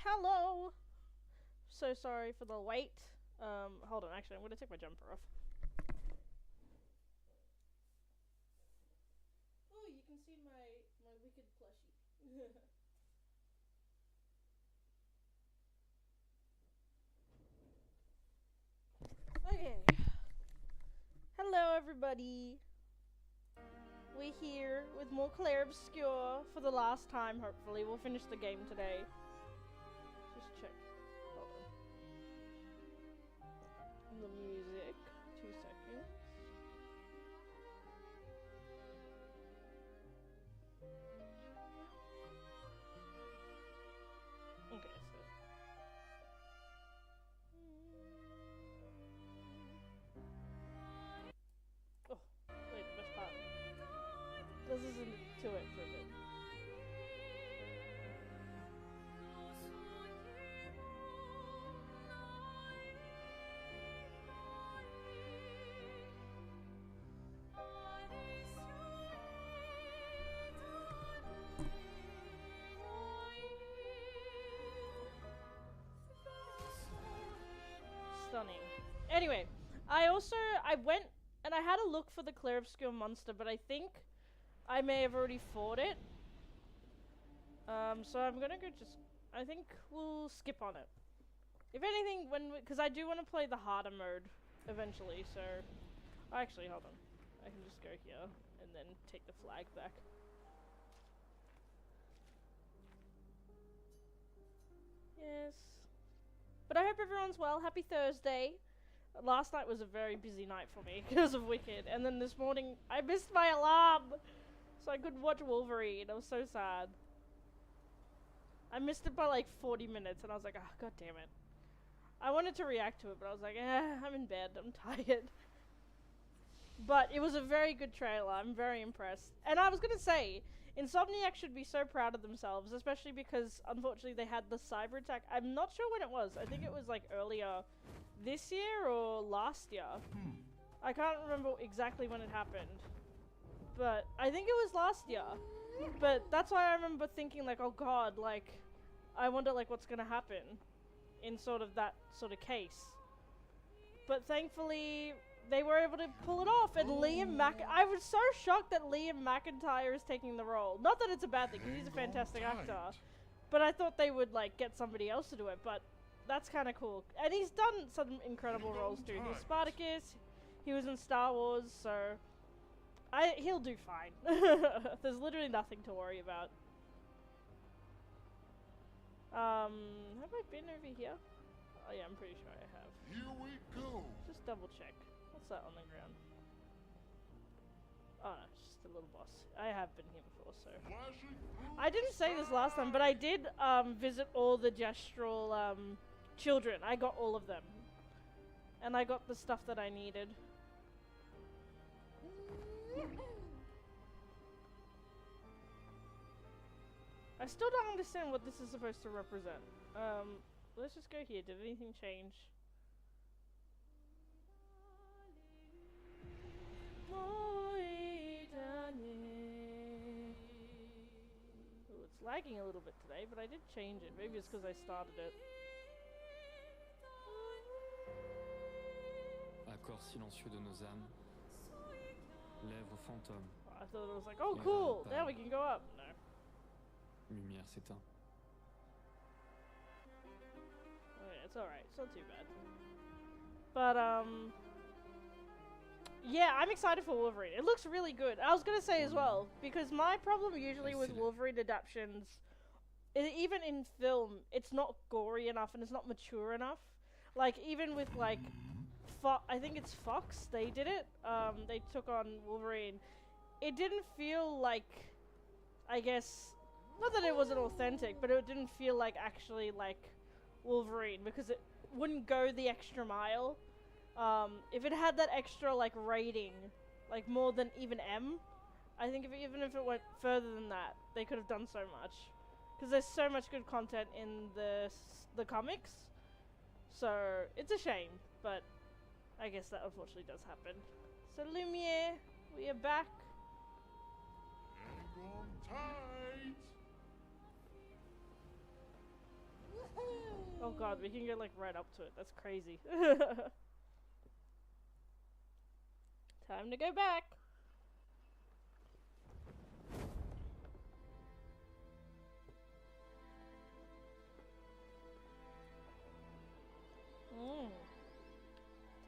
Hello! So sorry for the wait. Hold on, actually, I'm gonna take my jumper off. Oh, you can see my wicked plushie. Okay. Hello, everybody. We're here with more Clair Obscur for the last time, hopefully. We'll finish the game today. Just check. Hold on. The music. 2 seconds. Okay, so. stunning. Anyway, I went and I had a look for the Clair Obscur monster, but I think I may have already fought it. So I'm gonna go I think we'll skip on it. If anything, because I do want to play the harder mode eventually, so... Actually, hold on. I can just go here and then take the flag back. Yes. But I hope everyone's well. Happy Thursday. Last night was a very busy night for me because of Wicked, and then this morning I missed my alarm, so I couldn't watch Wolverine. I was so sad. I missed it by like 40 minutes, and I was like, ah, god damn it. I wanted to react to it, but I was like, I'm in bed, I'm tired. But it was a very good trailer, I'm very impressed. And I was gonna say, Insomniac should be so proud of themselves, especially because, unfortunately, they had the cyber attack. I'm not sure when it was. I think it was like earlier this year or last year. I can't remember exactly when it happened. But I think it was last year. But that's why I remember thinking like, oh god, like, I wonder like what's gonna happen in sort of that sort of case. But thankfully, they were able to pull it off, and I was so shocked that Liam McIntyre is taking the role. Not that it's a bad thing, because he's a fantastic actor. But I thought they would like get somebody else to do it, but that's kind of cool. And he's done some incredible roles too. He was Spartacus, he was in Star Wars, so... he'll do fine. There's literally nothing to worry about. Have I been over here? Oh yeah, I'm pretty sure I have. Here we go. Just double check. What's that on the ground? Oh no, it's just a little boss. I have been here before, so... I didn't say this last time, but I did visit all the gestural children. I got all of them. And I got the stuff that I needed. I still don't understand what this is supposed to represent. Let's just go here. Did anything change? Ooh, it's lagging a little bit today, but I did change it. Maybe it's because I started it. Accord silencieux de nos âmes. Lèvres fantômes. I thought it was like, oh cool, now we can go up. No. Lumière s'éteint. Oh yeah, it's alright, it's not too bad. But yeah, I'm excited for Wolverine. It looks really good. I was gonna say as well, because my problem usually with Wolverine adaptations, even in film, it's not gory enough and it's not mature enough. Like, even with like, I think it's Fox, they did it. They took on Wolverine. It didn't feel like, I guess, not that it wasn't authentic, but it didn't feel like actually like Wolverine, because it wouldn't go the extra mile. If it had that extra like rating, like more than even M, I think even if it went further than that, they could have done so much. Because there's so much good content in the comics. So it's a shame, but I guess that unfortunately does happen. So Lumiere, we are back. Hang on tight. Oh god, we can get like right up to it. That's crazy. Time to go back.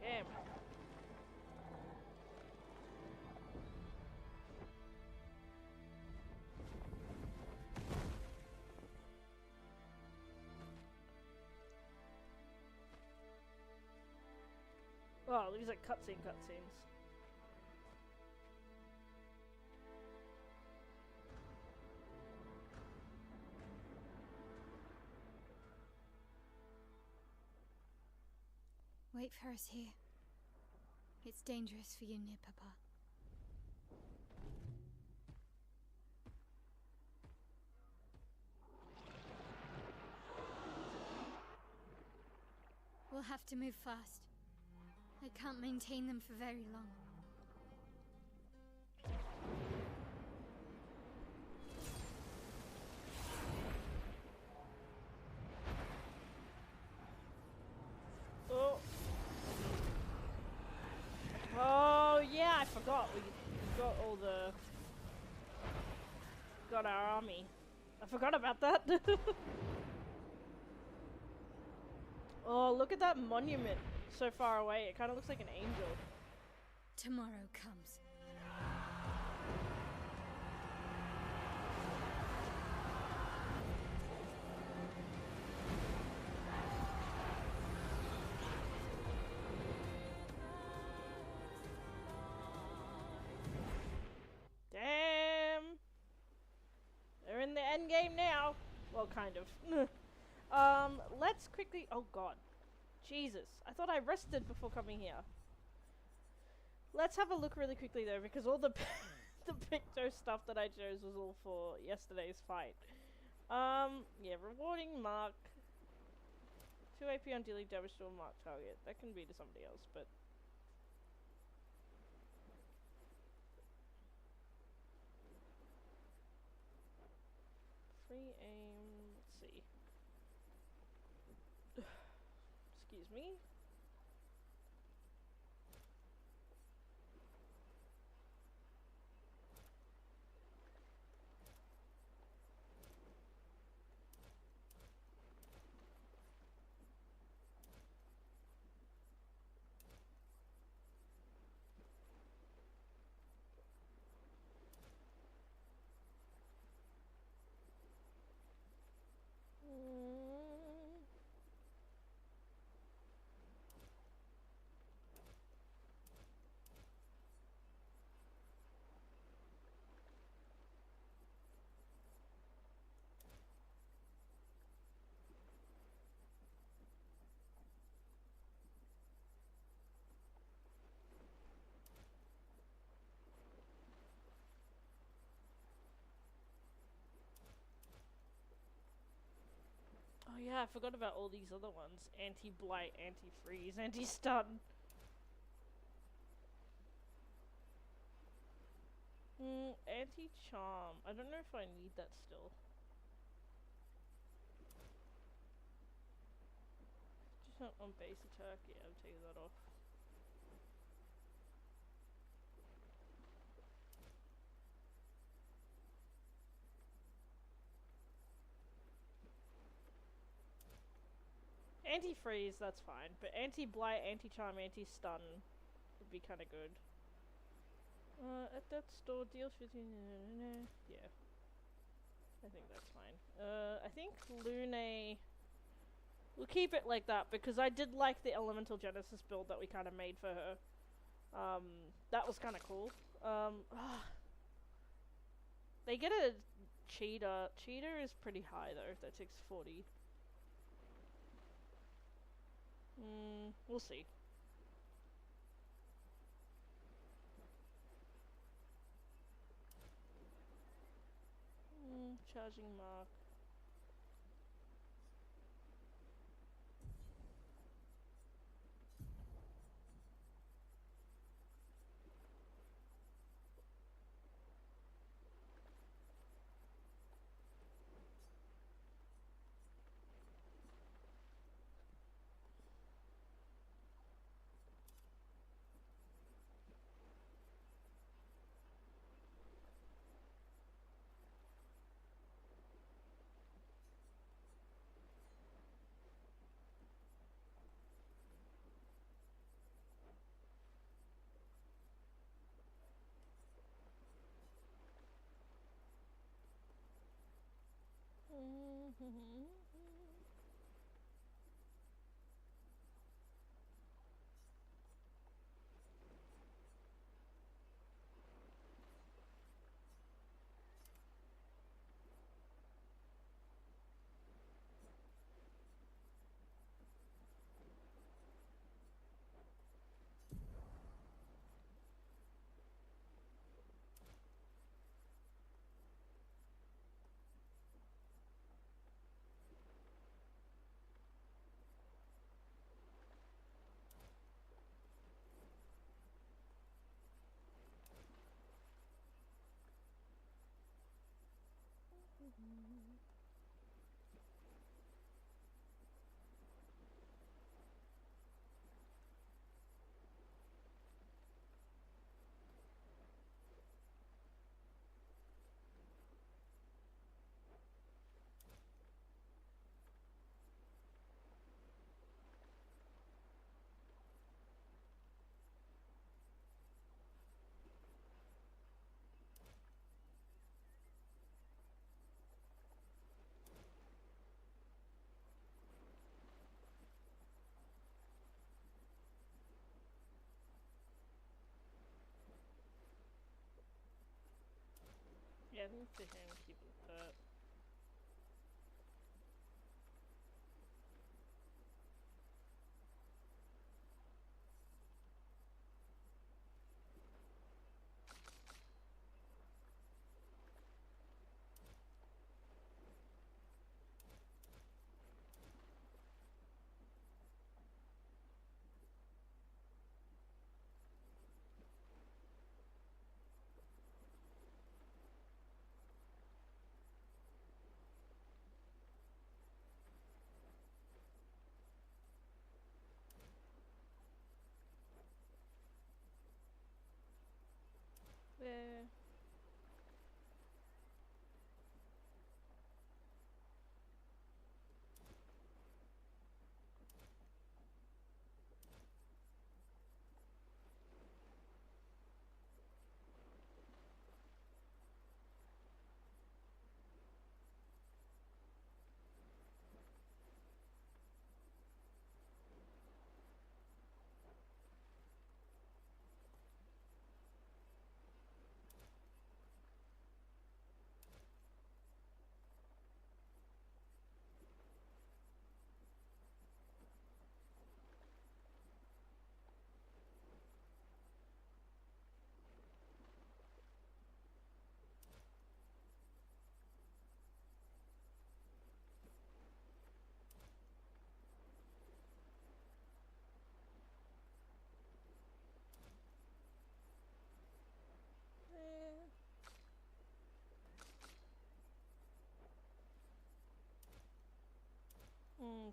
Damn. Oh, these are cutscenes. Wait for us here. It's dangerous for you near Papa. We'll have to move fast. I can't maintain them for very long. Oh, got all the... Got our army. I forgot about that. Oh, look at that monument so far away. It kind of looks like an angel. Tomorrow comes. Damn! They're in the end game now. Well, kind of. Let's quickly... Oh, God. Jesus. I thought I rested before coming here. Let's have a look really quickly, though, because all the the Picto stuff that I chose was all for yesterday's fight. Yeah, rewarding mark. 2 AP on dealing damage to a marked target. That can be to somebody else, but... Free aim... Let's see. Excuse me. Oh yeah, I forgot about all these other ones. Anti-blight, anti-freeze, anti-stun. Anti-charm. I don't know if I need that still. Just not on base attack. Yeah, I'll take that off. Anti-freeze, that's fine. But anti-blight, anti-charm, anti-stun would be kind of good. At that store, deal 15... Yeah. I think that's fine. I think Lune... We'll keep it like that, because I did like the Elemental Genesis build that we kind of made for her. That was kind of cool. They get a cheetah. Cheetah is pretty high, though. That takes 40. We'll see. Charging mark. again to him, keep it pet. Yeah.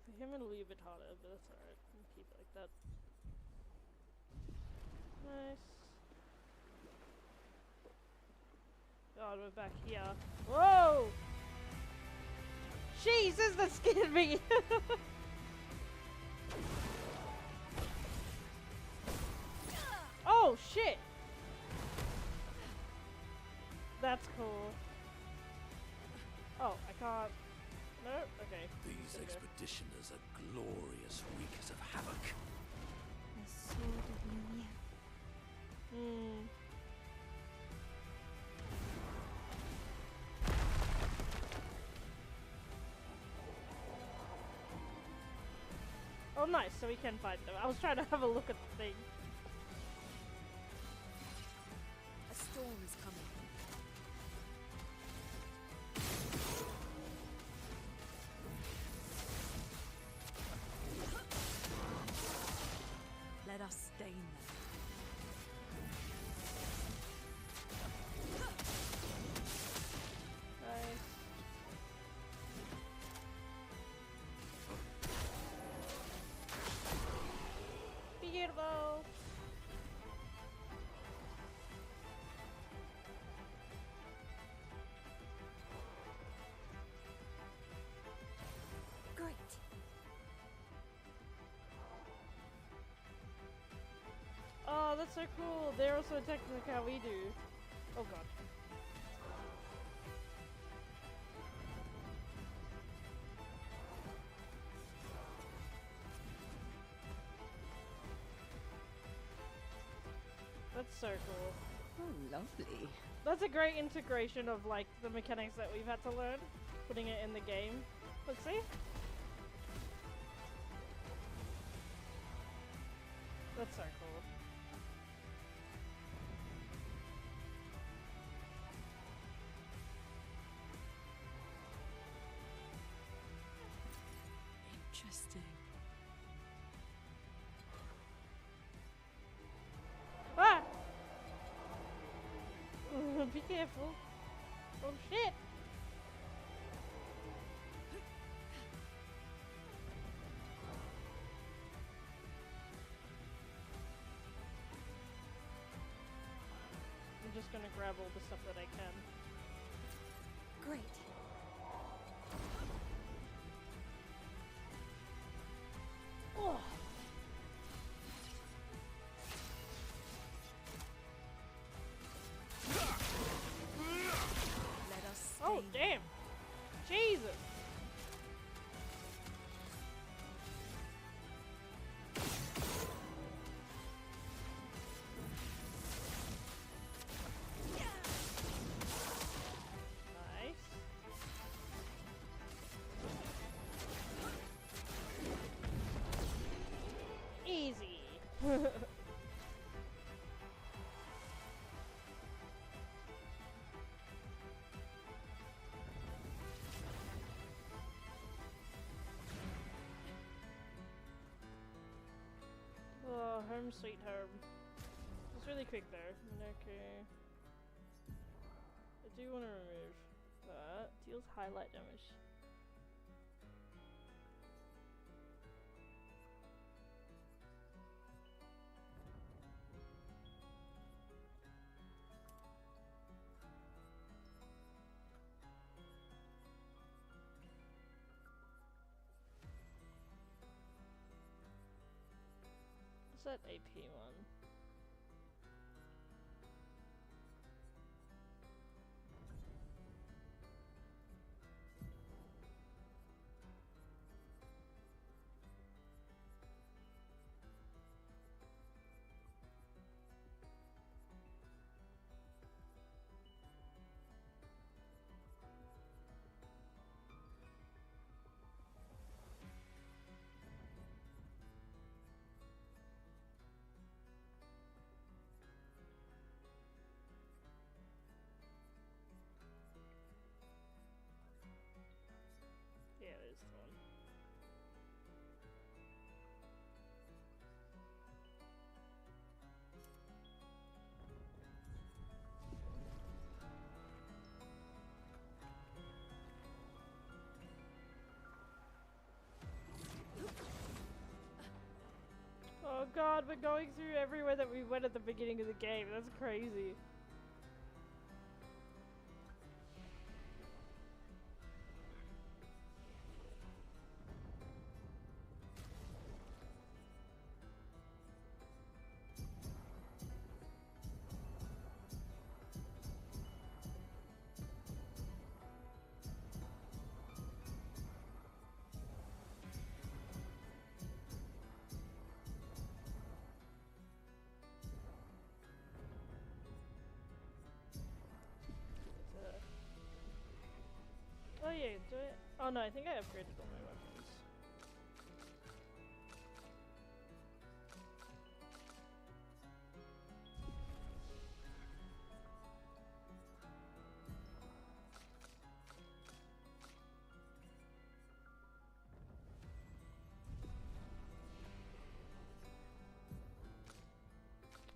For him it'll be a bit harder, but that's alright. We'll keep it like that. Nice. God, we're back here. Whoa! Jesus, that scared me! Oh, shit! That's cool. Oh, I can't. No? Okay. These expeditioners are glorious wreakers of havoc. The sword of Lumia. Oh, nice, so we can fight them. I was trying to have a look at the thing. A storm is coming. Let us stain them. Nice. Beautiful. Great. Oh, that's so cool. They're also attacking like how we do. Oh god. That's so cool. Oh, lovely. That's a great integration of like the mechanics that we've had to learn, putting it in the game. Let's see. That's so cool. Interesting. Ah! Be careful. Oh shit! I'm just gonna grab all the stuff that I can. Great. Oh! Let us stain Oh them. damn! Jesus! Oh, home sweet home. It's really quick though. Okay. I do want to remove that. Deals highlight damage. What's that AP one? Yeah, there's the one. Oh god, we're going through everywhere that we went at the beginning of the game. That's crazy. Oh yeah, do it. Oh no, I think I upgraded all my weapons.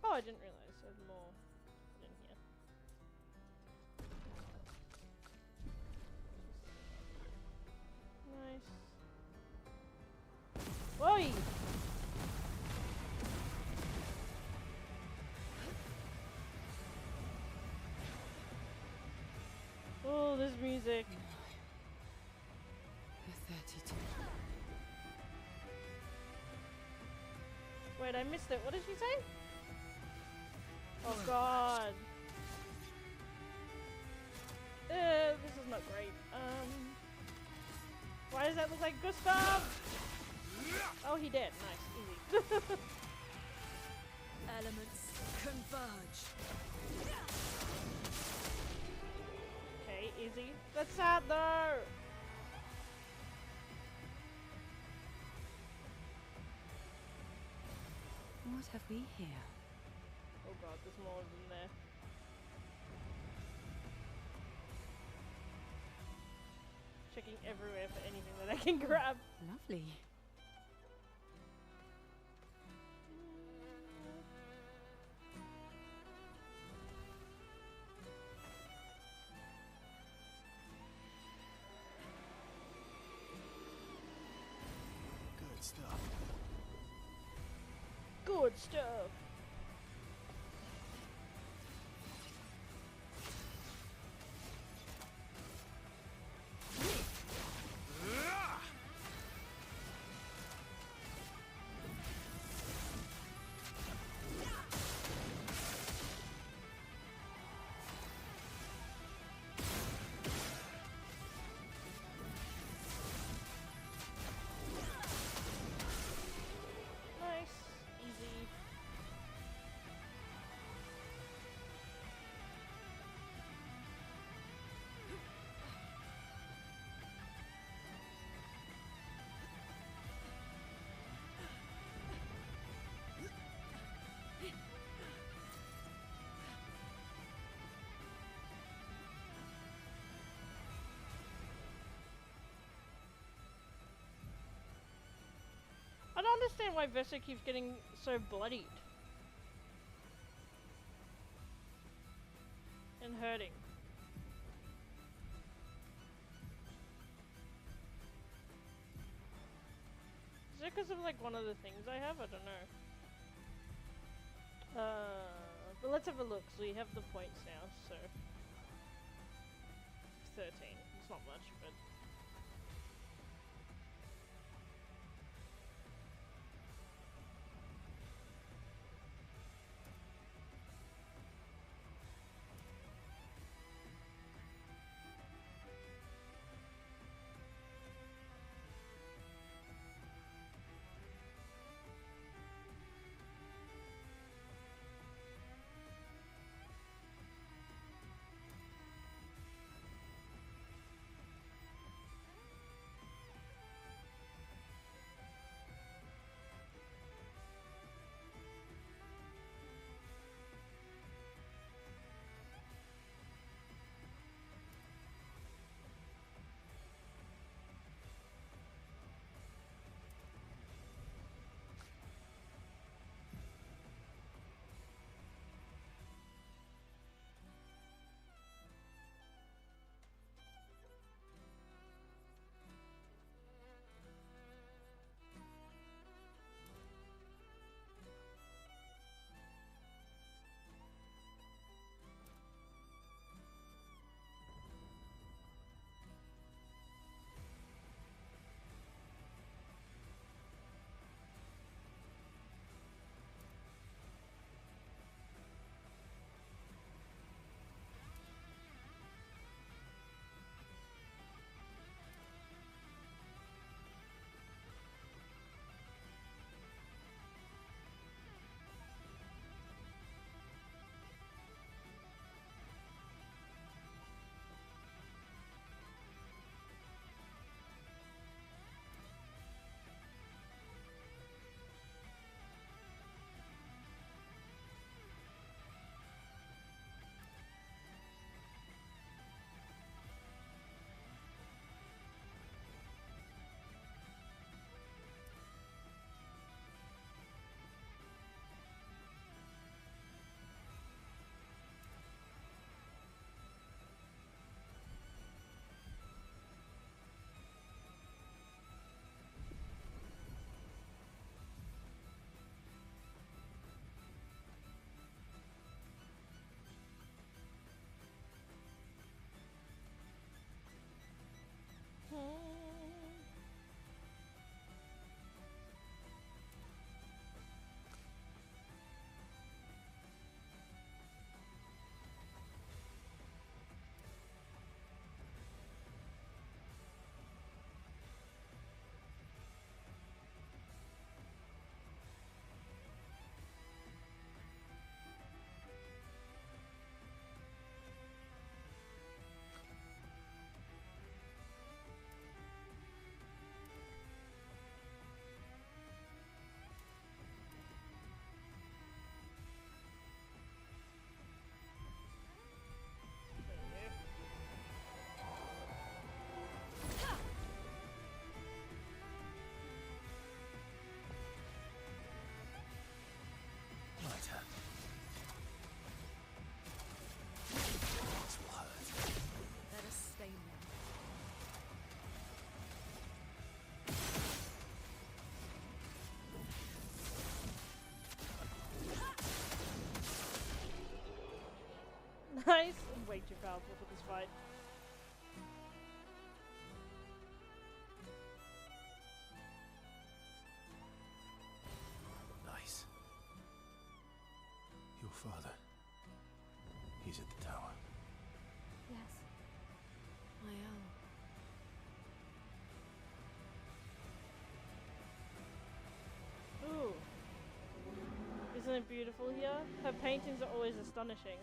Oh, I didn't realize I had more in here. Nice. Whoa! Oh, this music. The 32. Wait, I missed it. What did she say? Oh god. This is not great. Why does that look like Gustav? Oh, he did. Nice, easy. Elements converge. Okay, easy. That's sad though. What have we here? Oh god, there's more of them there. Checking everywhere for anything that I can grab. Lovely. Good stuff. Good stuff. Nice, easy. understand why Vesta keeps getting so bloodied. And hurting. Is it because of like one of the things I have? I don't know. But let's have a look. So we have the points now, so 13. It's not much, but nice. I'm way too powerful for this fight. Nice. Your father. He's at the tower. Yes. I am. Ooh. Isn't it beautiful here? Her paintings are always astonishing.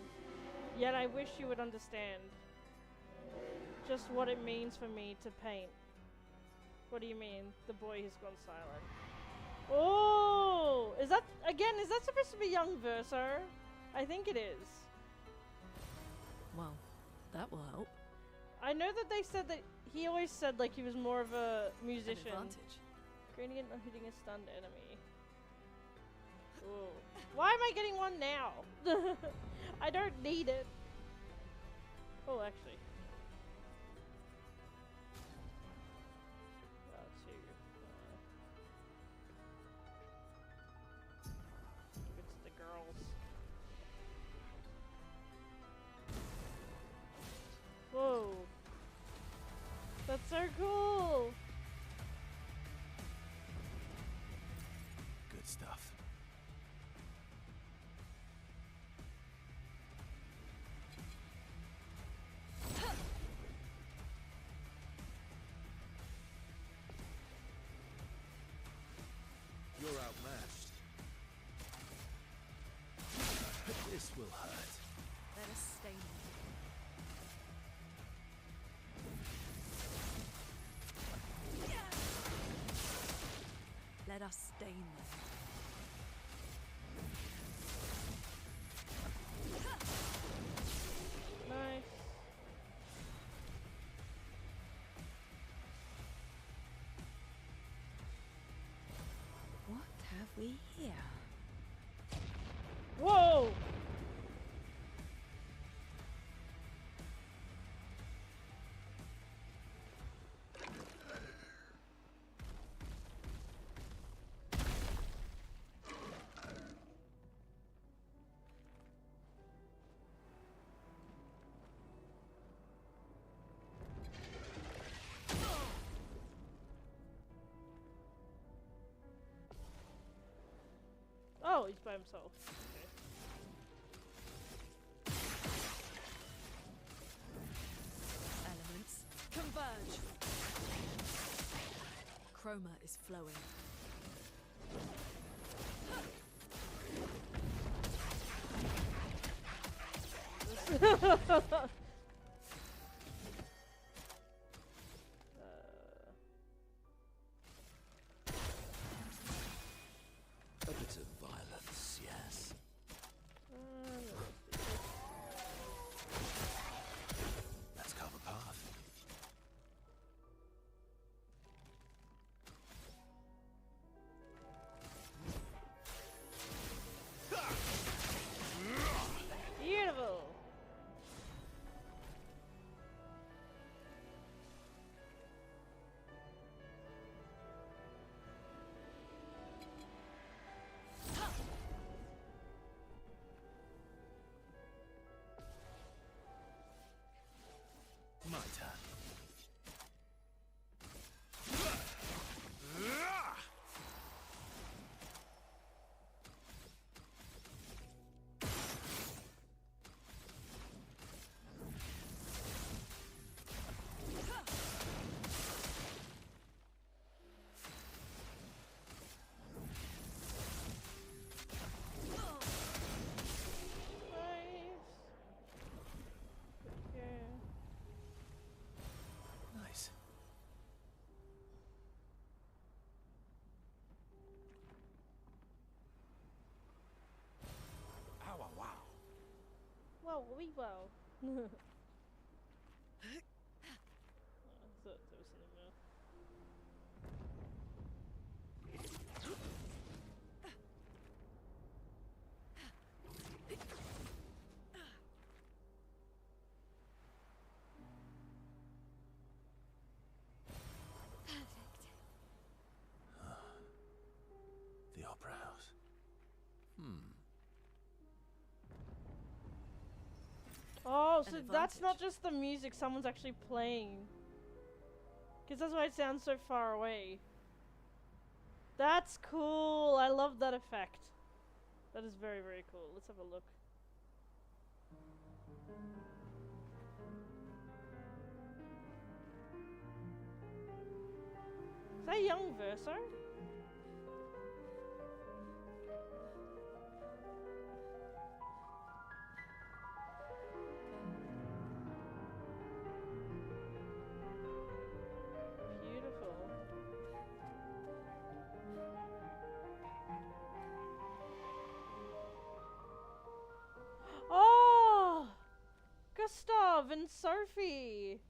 Yet I wish you would understand just what it means for me to paint. What do you mean? The boy has gone silent. Oh! Is that supposed to be young Verso? I think it is. Well, that will help. I know that they said that he always said like he was more of a musician. An advantage. Gradient on hitting a stunned enemy. Ooh. Why am I getting one now? I don't need it. Oh, actually. Give it to the girls. Whoa. That's so cool. Good stuff. You're outmatched. This will hurt. Let us stain them. Let us stain them. Nice. What have we here? Whoa! Oh, he's by himself. Okay. Elements converge. Chroma is flowing. A bit of violence, yes. Let's carve a path. Beautiful. My turn. Nice. Ow, wow. Whoa, wee wow. I thought there was something there. The opera house. Oh, so An that's not advantage. just the music, someone's actually playing. Because that's why it sounds so far away. That's cool. I love that effect. That is very, very cool. Let's have a look. Is that young Verso? Beautiful. Oh! Gustav and Sophie!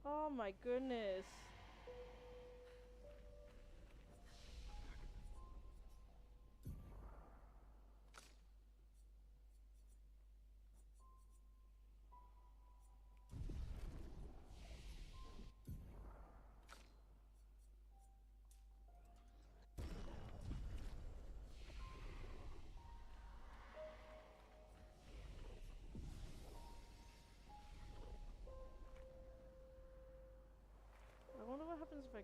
Oh my goodness.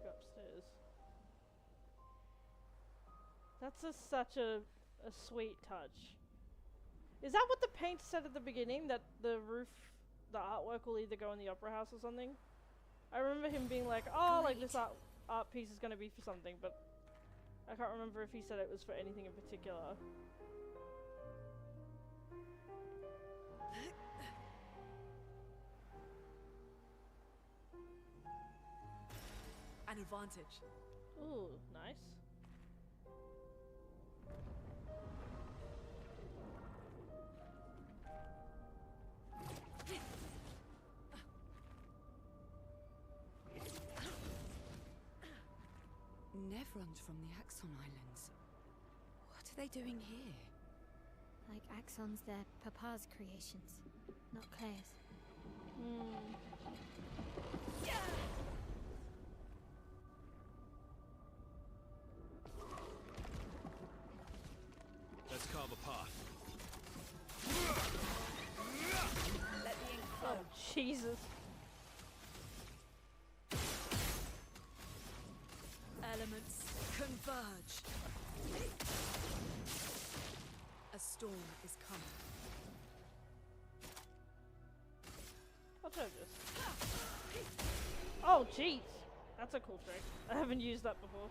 go upstairs. That's such a sweet touch. Is that what the painter said at the beginning? That the roof, the artwork will either go in the opera house or something? I remember him being like, oh, like this art piece is gonna be for something, but I can't remember if he said it was for anything in particular. An advantage. Ooh, nice. Nevrons from the Axon Islands. What are they doing here? Like Axons, they're Papa's creations, not Claire's. Let's carve a path. Let the ink flow. Oh, Jesus. Elements converge. A storm is coming. I'll try this. Oh, jeez. That's a cool trick. I haven't used that before.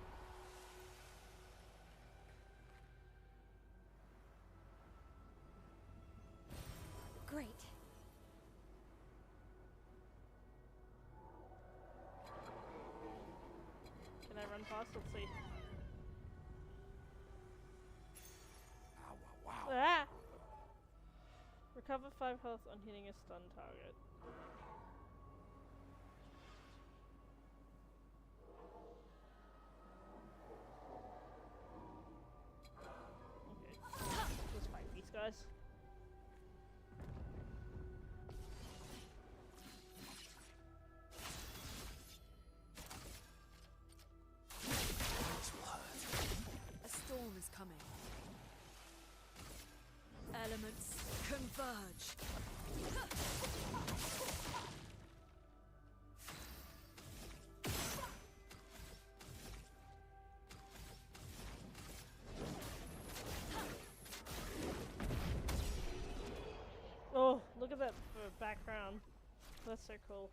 Great. Can I run past? Let's see. Ow, wow, wow. Ah! Recover 5 health on hitting a stun target. Okay. Let's fight these guys. This will hurt. A storm is coming. Elements converge. Oh, look at that background. That's so cool.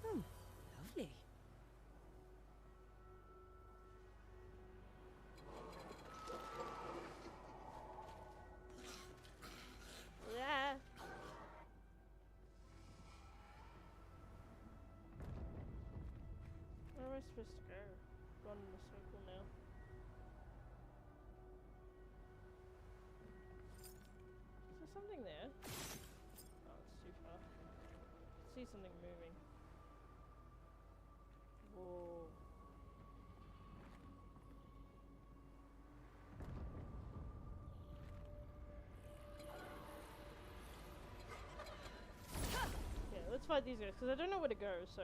Lovely. Yeah. Where am I supposed to go? Run in a circle now. Is there something there? Oh, it's too far. I see something moving. Whoa. Yeah, let's fight these guys, because I don't know where to go, so...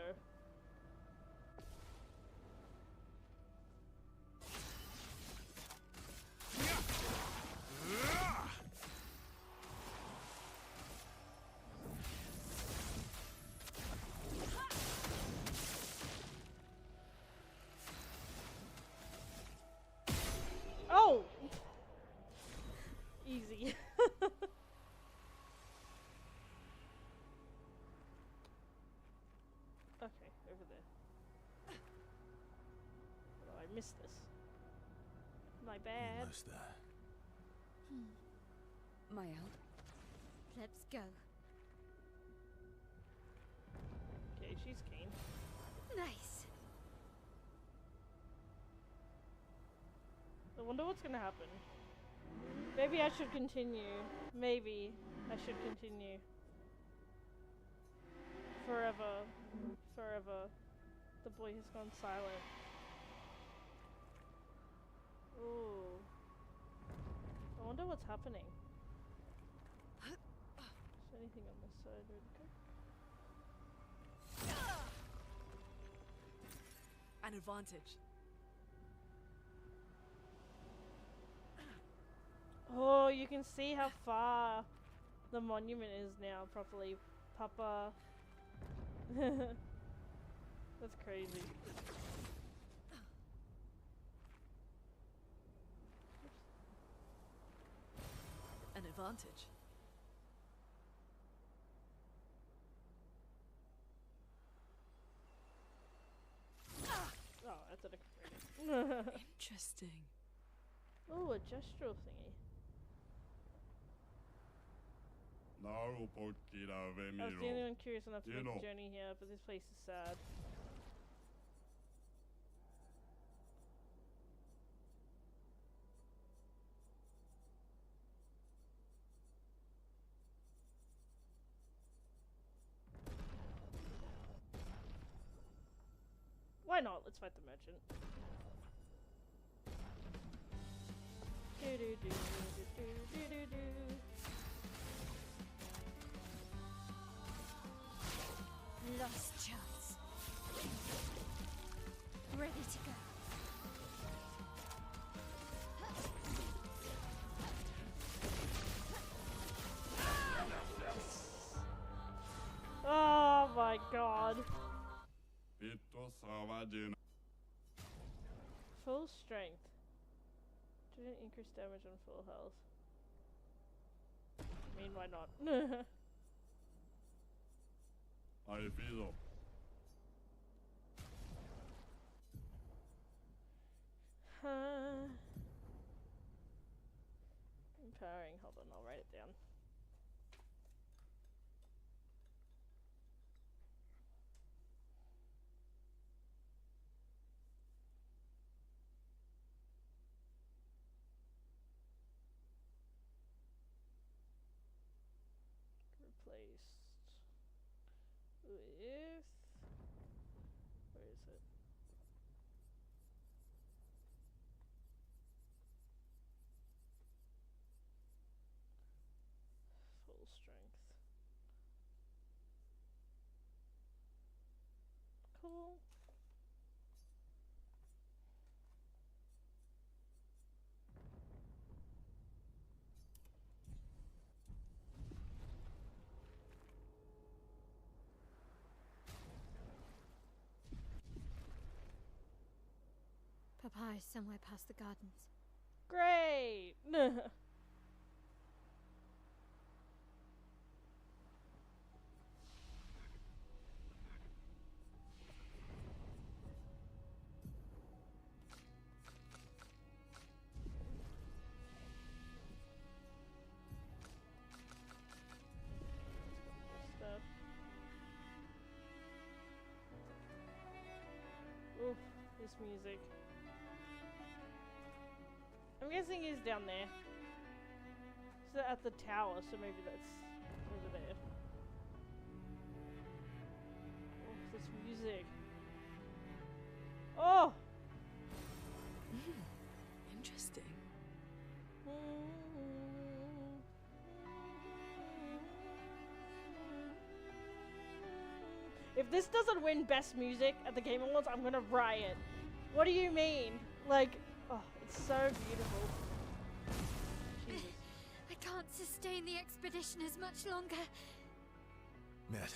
Oh! Easy. Okay, over there. Oh, I missed this. My bad. Almost there. Mael, Let's go. Okay, she's keen. Nice. I wonder what's gonna happen. Maybe I should continue. Maybe I should continue. Forever. Forever. The boy has gone silent. Ooh. I wonder what's happening. Is there anything on this side? Where'd it go? an advantage. Oh, you can see how far the monument is now properly, Papa. That's crazy. An advantage. Oh, that's unexpected. Interesting. Oh, a gestural thingy. I was the only one curious enough to make the journey here, but this place is sad. Why not? Let's fight the merchant. Do do do do do do do. Lost chance. Ready to go. Oh my god. Full strength. Didn't increase damage on full health. I mean, why not? Empowering. Hold on, I'll write it down. Replaced with, where is it? Full strength. Cool. Papa is somewhere past the gardens. Great! Stuff. Oof, this music. I'm guessing he's down there. He's at the tower, so maybe that's over there. Oh, this music. Oh! Interesting. If this doesn't win Best Music at the Game Awards, I'm gonna riot. What do you mean? Like, oh, it's so beautiful. Jesus. I can't sustain the expeditioners much longer. Matt,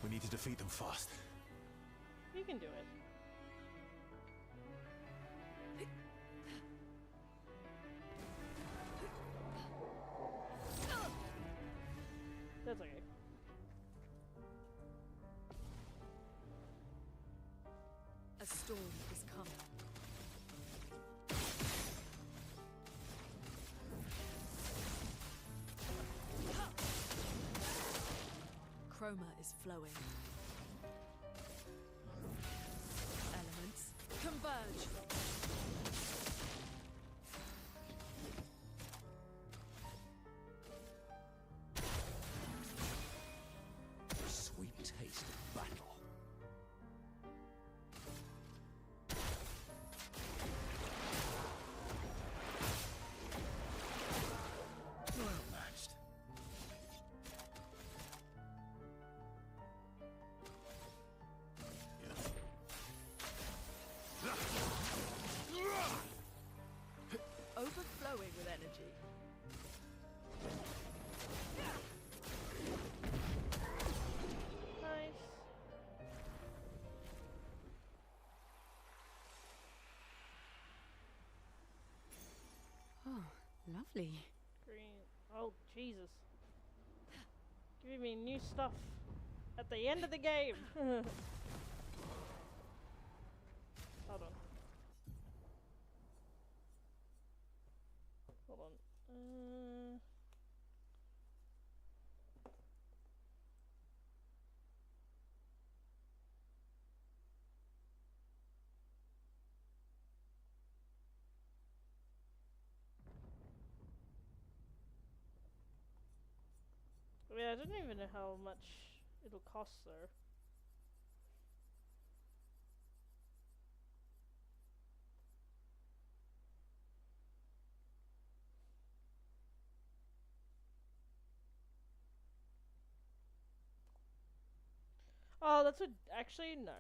we need to defeat them fast. You can do it. That's okay. A storm is coming. Chroma is flowing. Elements converge. Sweet taste of battle. Well matched. Lovely. Green. Oh, Jesus. Giving me new stuff at the end of the game. Hold on. Hold on. Yeah, I don't even know how much it'll cost there. Oh, that's what. Actually, no.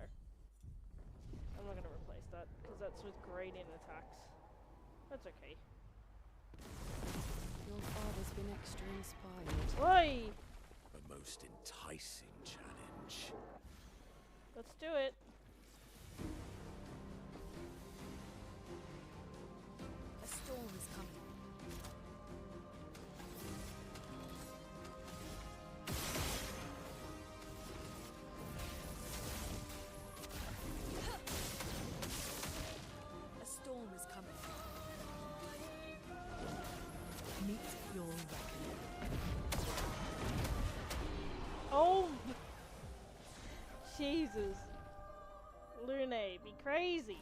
I'm not gonna replace that because that's with gradient attacks. That's okay. Your father's been extra inspired. Oi! A most enticing challenge. Let's do it. A storm is coming. A storm is coming. Meet your reckoning. Oh! Jesus. Lune, be crazy.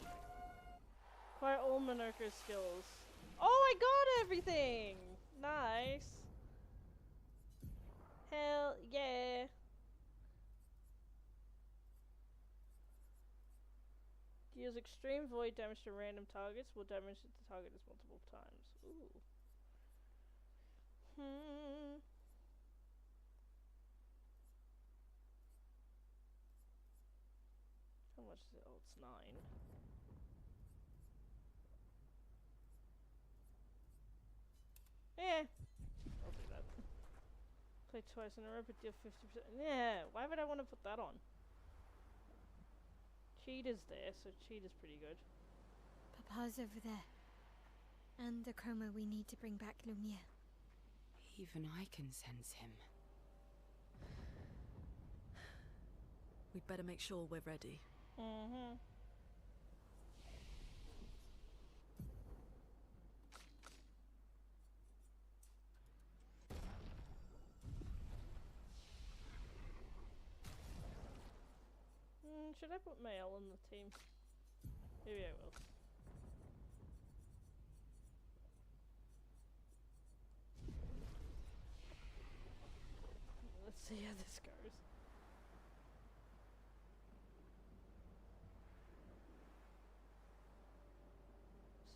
Acquire all Monarcher skills. Oh, I got everything! Nice. Hell yeah. Deals extreme void damage to random targets. Will damage the target is multiple times. Ooh. How much is it? Oh, it's 9. Yeah. I'll do that. Play twice in a row, but deal 50%. Yeah, why would I want to put that on? Cheetah's there, so Cheetah's pretty good. Papa's over there. And the chroma we need to bring back Lumiere. Even I can sense him. We'd better make sure we're ready. Mm-hmm. Should I put Mael on the team? Maybe I will. Let's see how this goes.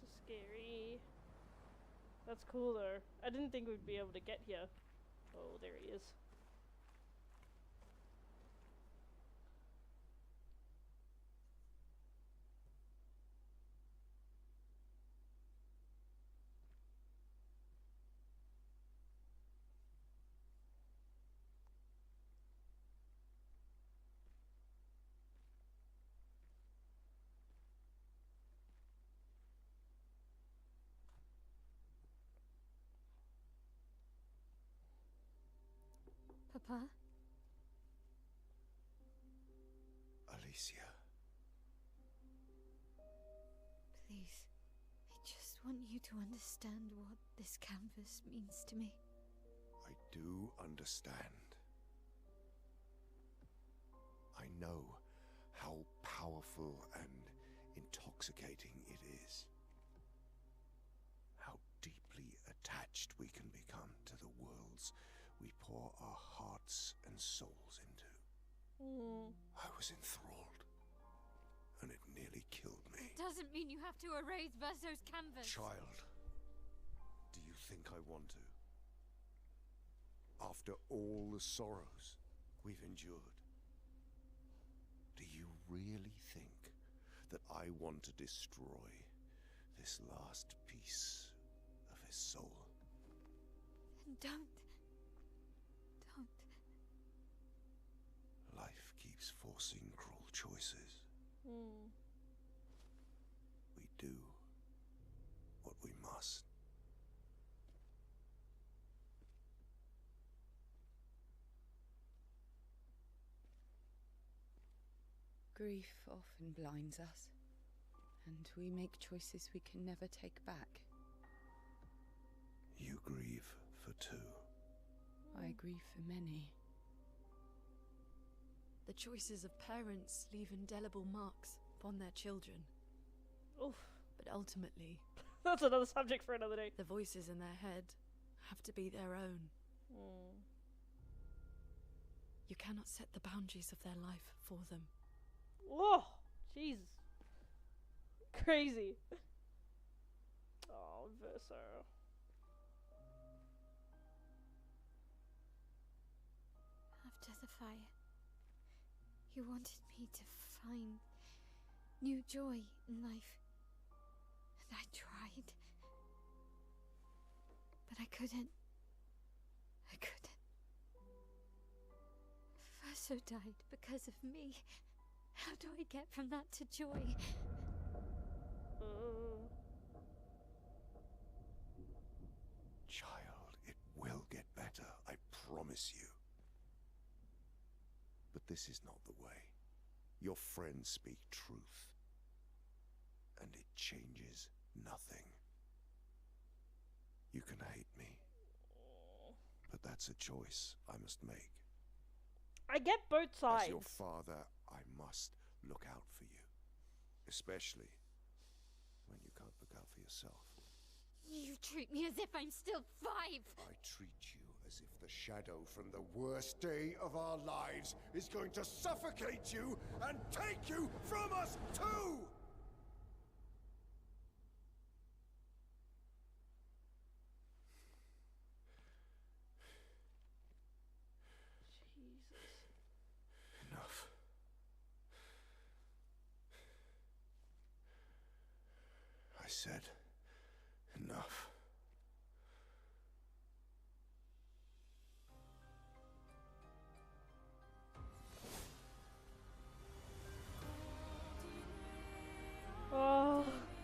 So scary. That's cool though. I didn't think we'd be able to get here. Oh, there he is. Papa? Alicia. Please. I just want you to understand what this canvas means to me. I do understand. I know how powerful and intoxicating it is. How deeply attached we can become to the worlds we pour our hearts and souls into. I was enthralled, and it nearly killed me. Doesn't mean you have to erase Verso's canvas. Child, do you think I want to? After all the sorrows we've endured, do you really think that I want to destroy this last piece of his soul? Don't. Life keeps forcing cruel choices. We do what we must. Grief often blinds us, and we make choices we can never take back. You grieve for two. I grieve for many. The choices of parents leave indelible marks upon their children. Oof. But ultimately, That's another subject for another day. the voices in their head have to be their own. You cannot set the boundaries of their life for them. Whoa! Jesus. Crazy. Oh, Verso. After the fire, you wanted me to find new joy in life. And I tried. But I couldn't. Verso died because of me. How do I get from that to joy? Child, it will get better, I promise you. But this is not the way. Your friends speak truth. And it changes nothing. You can hate me. But that's a choice I must make. I get both sides. As your father, I must look out for you. Especially when you can't look out for yourself. You treat me as if I'm still 5. I treat you as if the shadow from the worst day of our lives is going to suffocate you and take you from us too! Enough. I said enough.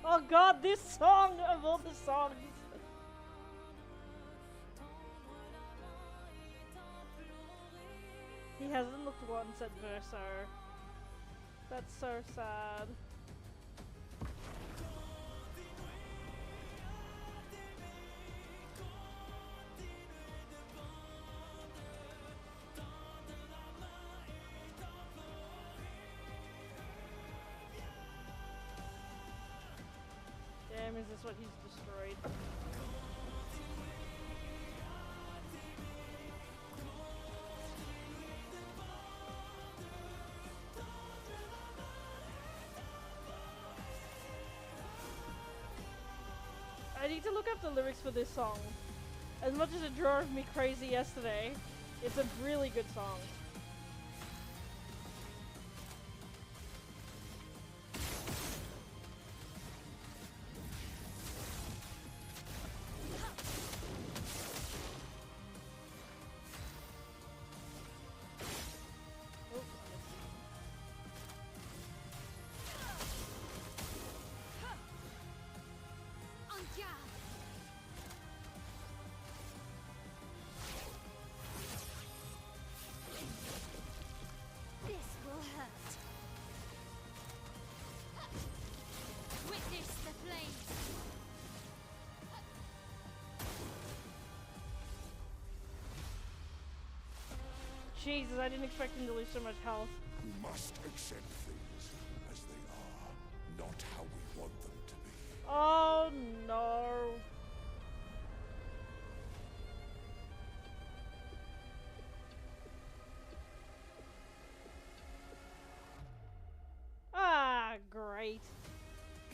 Oh god, this song of all the songs. He hasn't looked once at Verso. That's so sad. Damn, is this what he's destroyed? I need to look up the lyrics for this song. As much as it drove me crazy yesterday, it's a really good song. Jesus, I didn't expect him to lose so much health. We must accept things as they are, not how we want them to be. Oh no. Ah, great.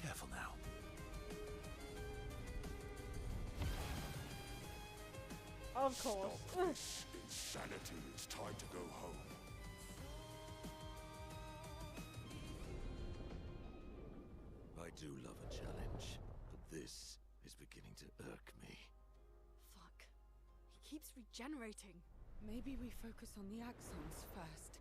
Careful now. Of course. Stop this insanity. It's time to go home. I do love a challenge, but this is beginning to irk me. Fuck. He keeps regenerating. Maybe we focus on the axons first.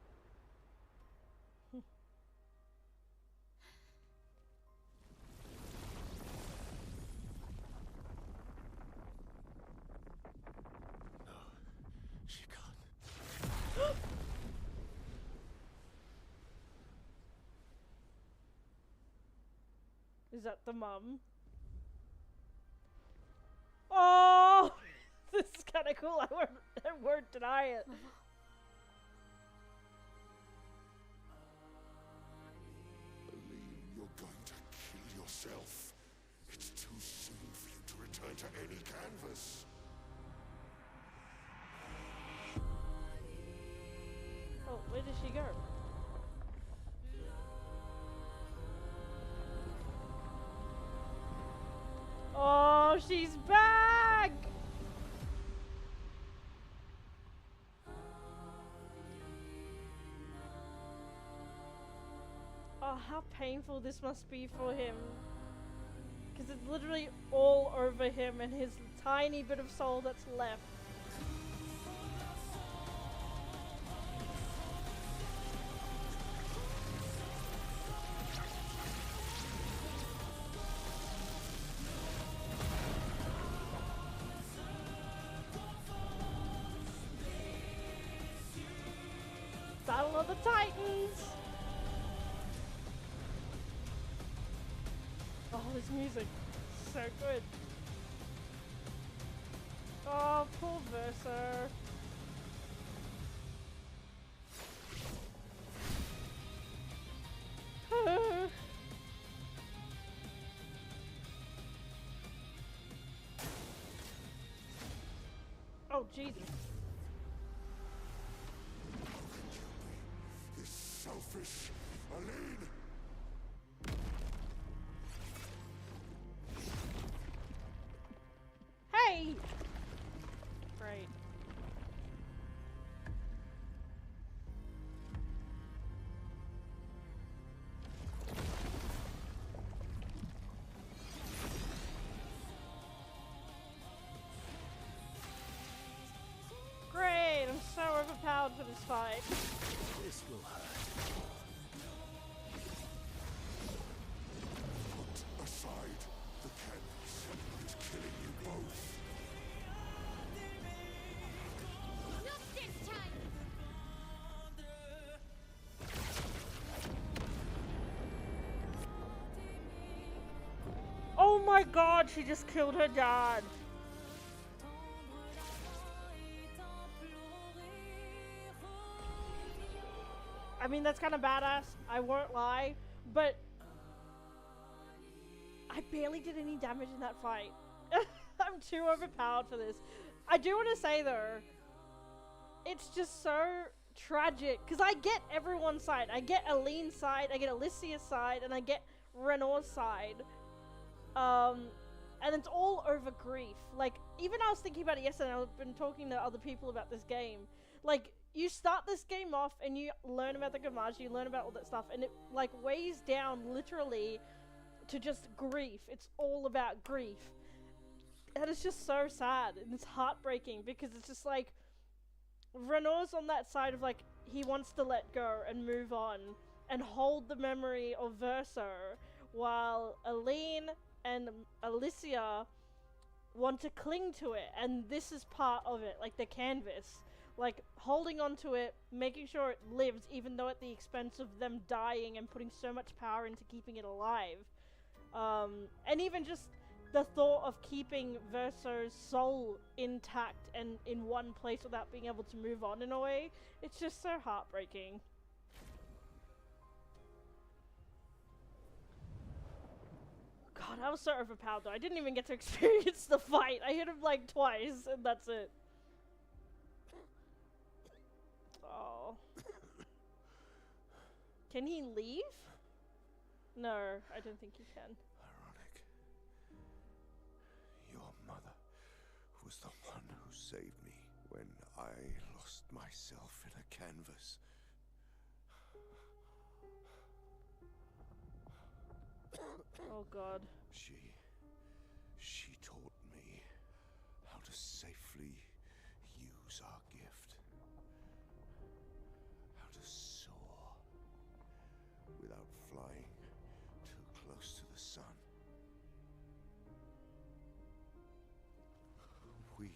She can't. Is that the mum? Oh! This is kind of cool. I won't deny it. Aline, you're going to kill yourself. It's too soon for you to return to any canvas. Oh, where did she go? Oh, she's back! Oh, how painful this must be for him. Because it's literally all over him and his tiny bit of soul that's left. Battle of the Titans! Oh, this music is so good. Oh, poor Versa. Oh, Jesus. This selfish Aline! Hey! Right. Great! I'm so overpowered for this fight. This will hurt. Put aside the canvas. It's killing you both. Not this time! Oh my god, she just killed her dad. I mean, that's kind of badass, I won't lie, but I barely did any damage in that fight. I'm too overpowered for this. I do want to say though, it's just so tragic, because I get everyone's side. I get Aline's side, I get Alicia's side, and I get Renault's side. And it's all over grief. Like, even I was thinking about it yesterday, and I've been talking to other people about this game. Like, you start this game off and you learn about the Gamaji, you learn about all that stuff, and it like weighs down literally to just grief. It's all about grief. And it's just so sad and it's heartbreaking, because it's just like Renault's on that side of like he wants to let go and move on and hold the memory of Verso, while Aline and Alicia want to cling to it, and this is part of it, like the canvas. Like, holding on to it, making sure it lives, even though at the expense of them dying and putting so much power into keeping it alive. And even just the thought of keeping Verso's soul intact and in one place without being able to move on in a way, it's just so heartbreaking. God, I was so overpowered though. I didn't even get to experience the fight. I hit him like twice, and that's it. Oh. Can he leave? No, I don't think he can. Ironic. Your mother was the one who saved me when I lost myself in a canvas. Oh God. She taught me how to safely use our gift. How to soar without flying too close to the sun. We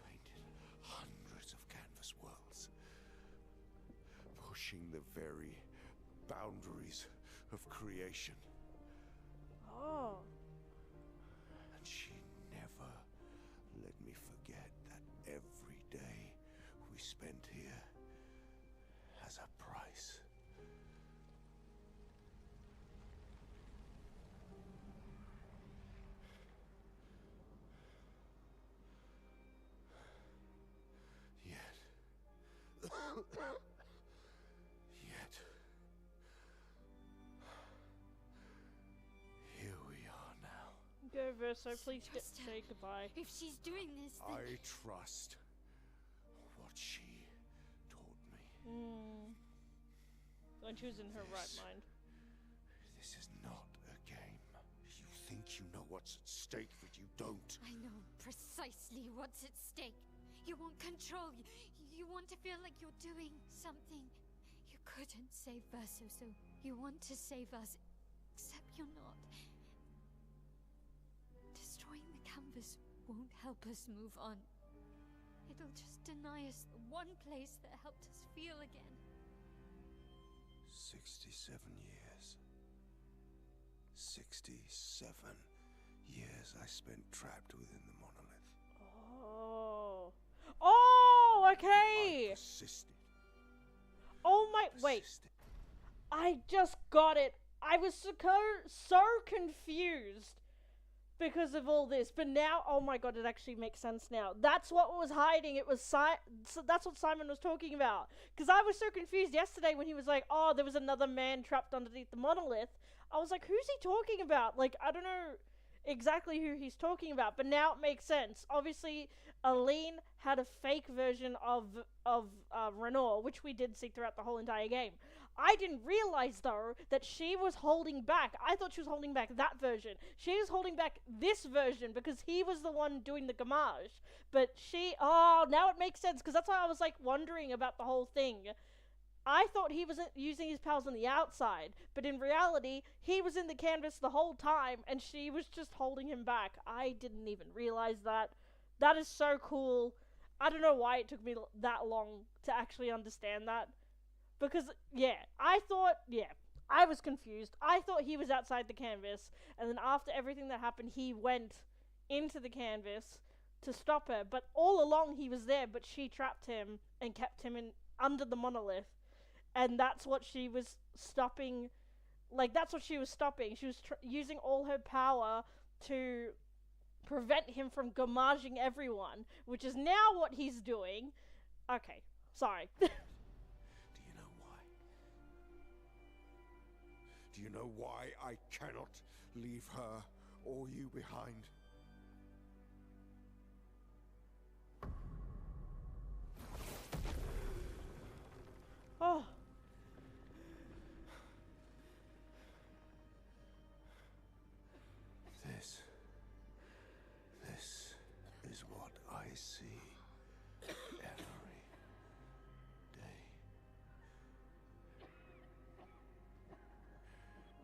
painted hundreds of canvas worlds, pushing the very boundaries of creation. Oh. And she never let me forget that every day we spent here has a price. Yet, here we are now. Go, Verso, please Trust her. say goodbye. If she's doing this, then I trust what she taught me. When she was in her right This- mind. This is not a game. You think you know what's at stake, but you don't. I know precisely what's at stake. You want control. You want to feel like you're doing something. You couldn't save Verso, so you want to save us. Except you're not. Destroying the canvas won't help us move on. It'll just deny us the one place that helped us feel again. 67 years. 67 years I spent trapped within the monolith. Oh. Oh, okay. I persisted. Oh my, wait. persisted. I just got it. I was so confused because of all this, but now, oh my god, it actually makes sense now. That's what was hiding. It was so that's what Simon was talking about. Because I was so confused yesterday when he was like, oh, there was another man trapped underneath the monolith. I was like, who's he talking about? Like, I don't know exactly who he's talking about, but now it makes sense. Obviously, Aline had a fake version of Renor, which we did see throughout the whole entire game. I didn't realize, though, that she was holding back. I thought she was holding back that version. She is holding back this version because he was the one doing the gamage. But she... Oh, now it makes sense, because that's why I was, like, wondering about the whole thing. I thought he was using his powers on the outside, but in reality, he was in the canvas the whole time, and she was just holding him back. I didn't even realize that. That is so cool. I don't know why it took me that long to actually understand that. Because, yeah, I was confused. I thought he was outside the canvas, and then after everything that happened, he went into the canvas to stop her. But all along, he was there, but she trapped him and kept him under the monolith. And that's what she was stopping. Like, that's what she was stopping. She was using all her power to prevent him from gamaging everyone, which is now what he's doing. Okay, sorry. Do you know why? Do you know why I cannot leave her or you behind? Oh. This is what I see every day.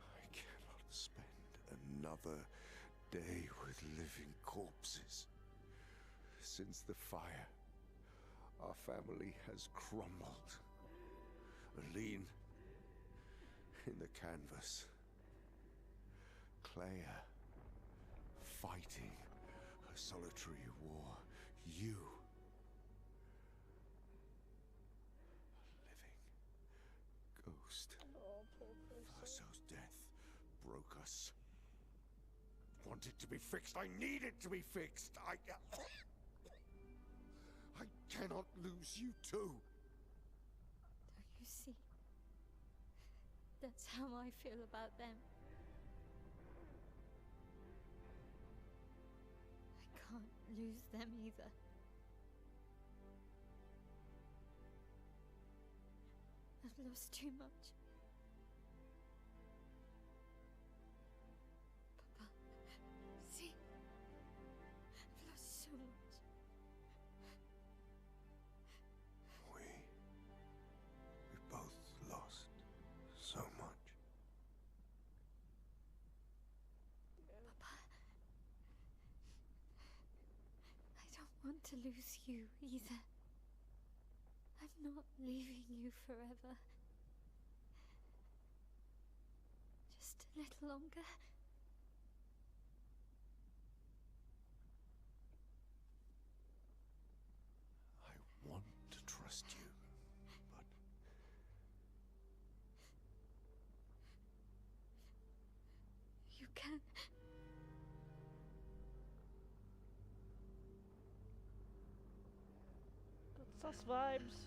I cannot spend another day with living corpses. Since the fire, our family has crumbled. Aline in the canvas. Clair fighting a solitary war. You, a living ghost. Oh, poor person. Verso's death broke us. Wanted to be fixed. I need it to be fixed. I cannot lose you too. don't you see? That's how I feel about them. I can't lose them either. I've lost too much. Papa, see? I've lost so much. We both lost so much. Papa, I don't want to lose you either. I'm not leaving you forever. Just a little longer. can. Sus vibes.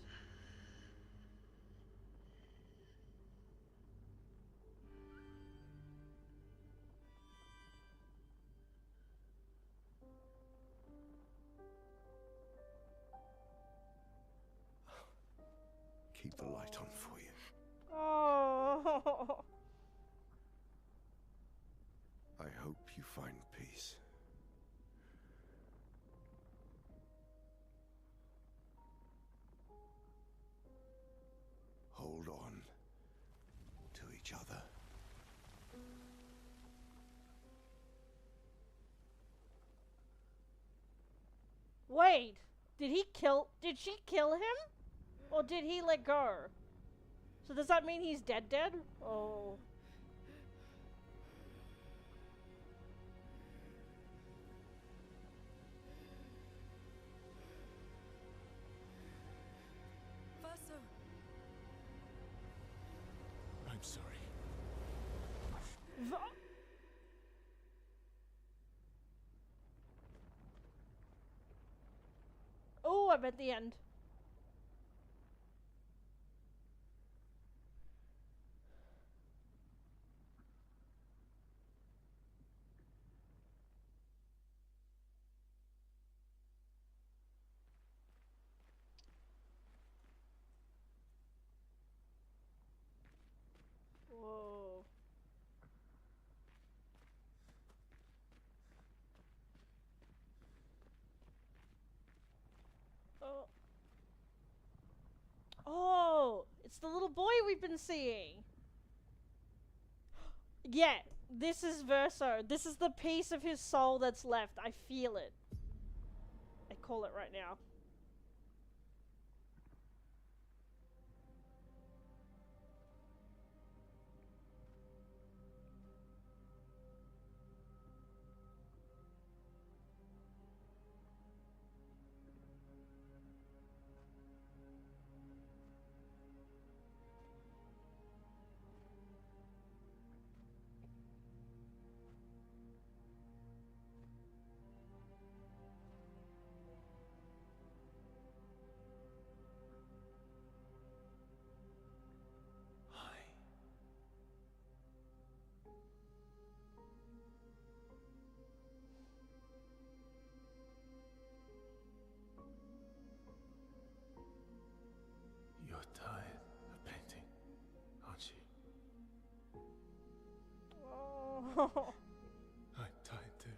Keep the light on for you. Oh. I hope you find peace. Hold on to each other. Wait, did she kill him? Or did he let go? So does that mean he's dead? Oh. Verso! I'm sorry. Oh, I'm at the end. Whoa. Oh. Oh, it's the little boy we've been seeing. Yeah, this is Verso. This is the piece of his soul that's left. I feel it. I call it right now. Hi. You're tired of painting, aren't you? Oh. I'm tired too.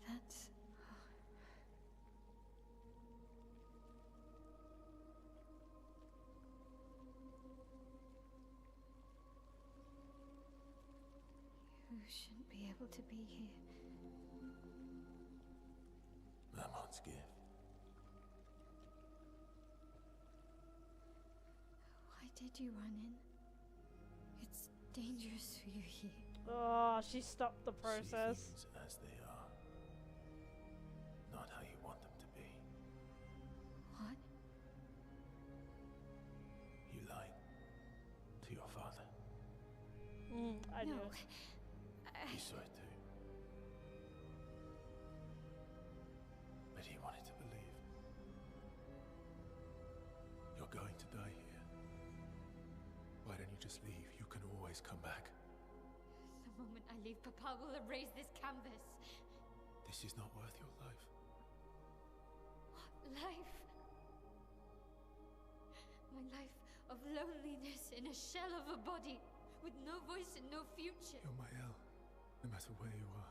That's... You shouldn't be able to be here. Lamont's gift. Why did you run in? It's dangerous for you here. Oh, she stopped the See process. things as they are, not how you want them to be. What? You lied to your father. I No. know. He saw it too. But he wanted to believe. You're going to die here. Why don't you just leave? You can always come back. The moment I leave, Papa will erase this canvas. This is not worth your life. What life? My life of loneliness in a shell of a body, with no voice and no future. You're my Elle. No matter where you are,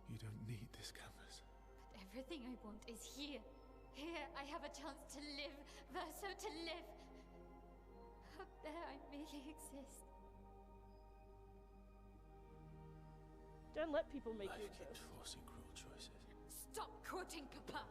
you don't need this canvas. But everything I want is here. Here I have a chance to live, Verso, to live. Up there I merely exist. Don't let people make you Life keeps exist. forcing cruel choices. Stop quoting Papa!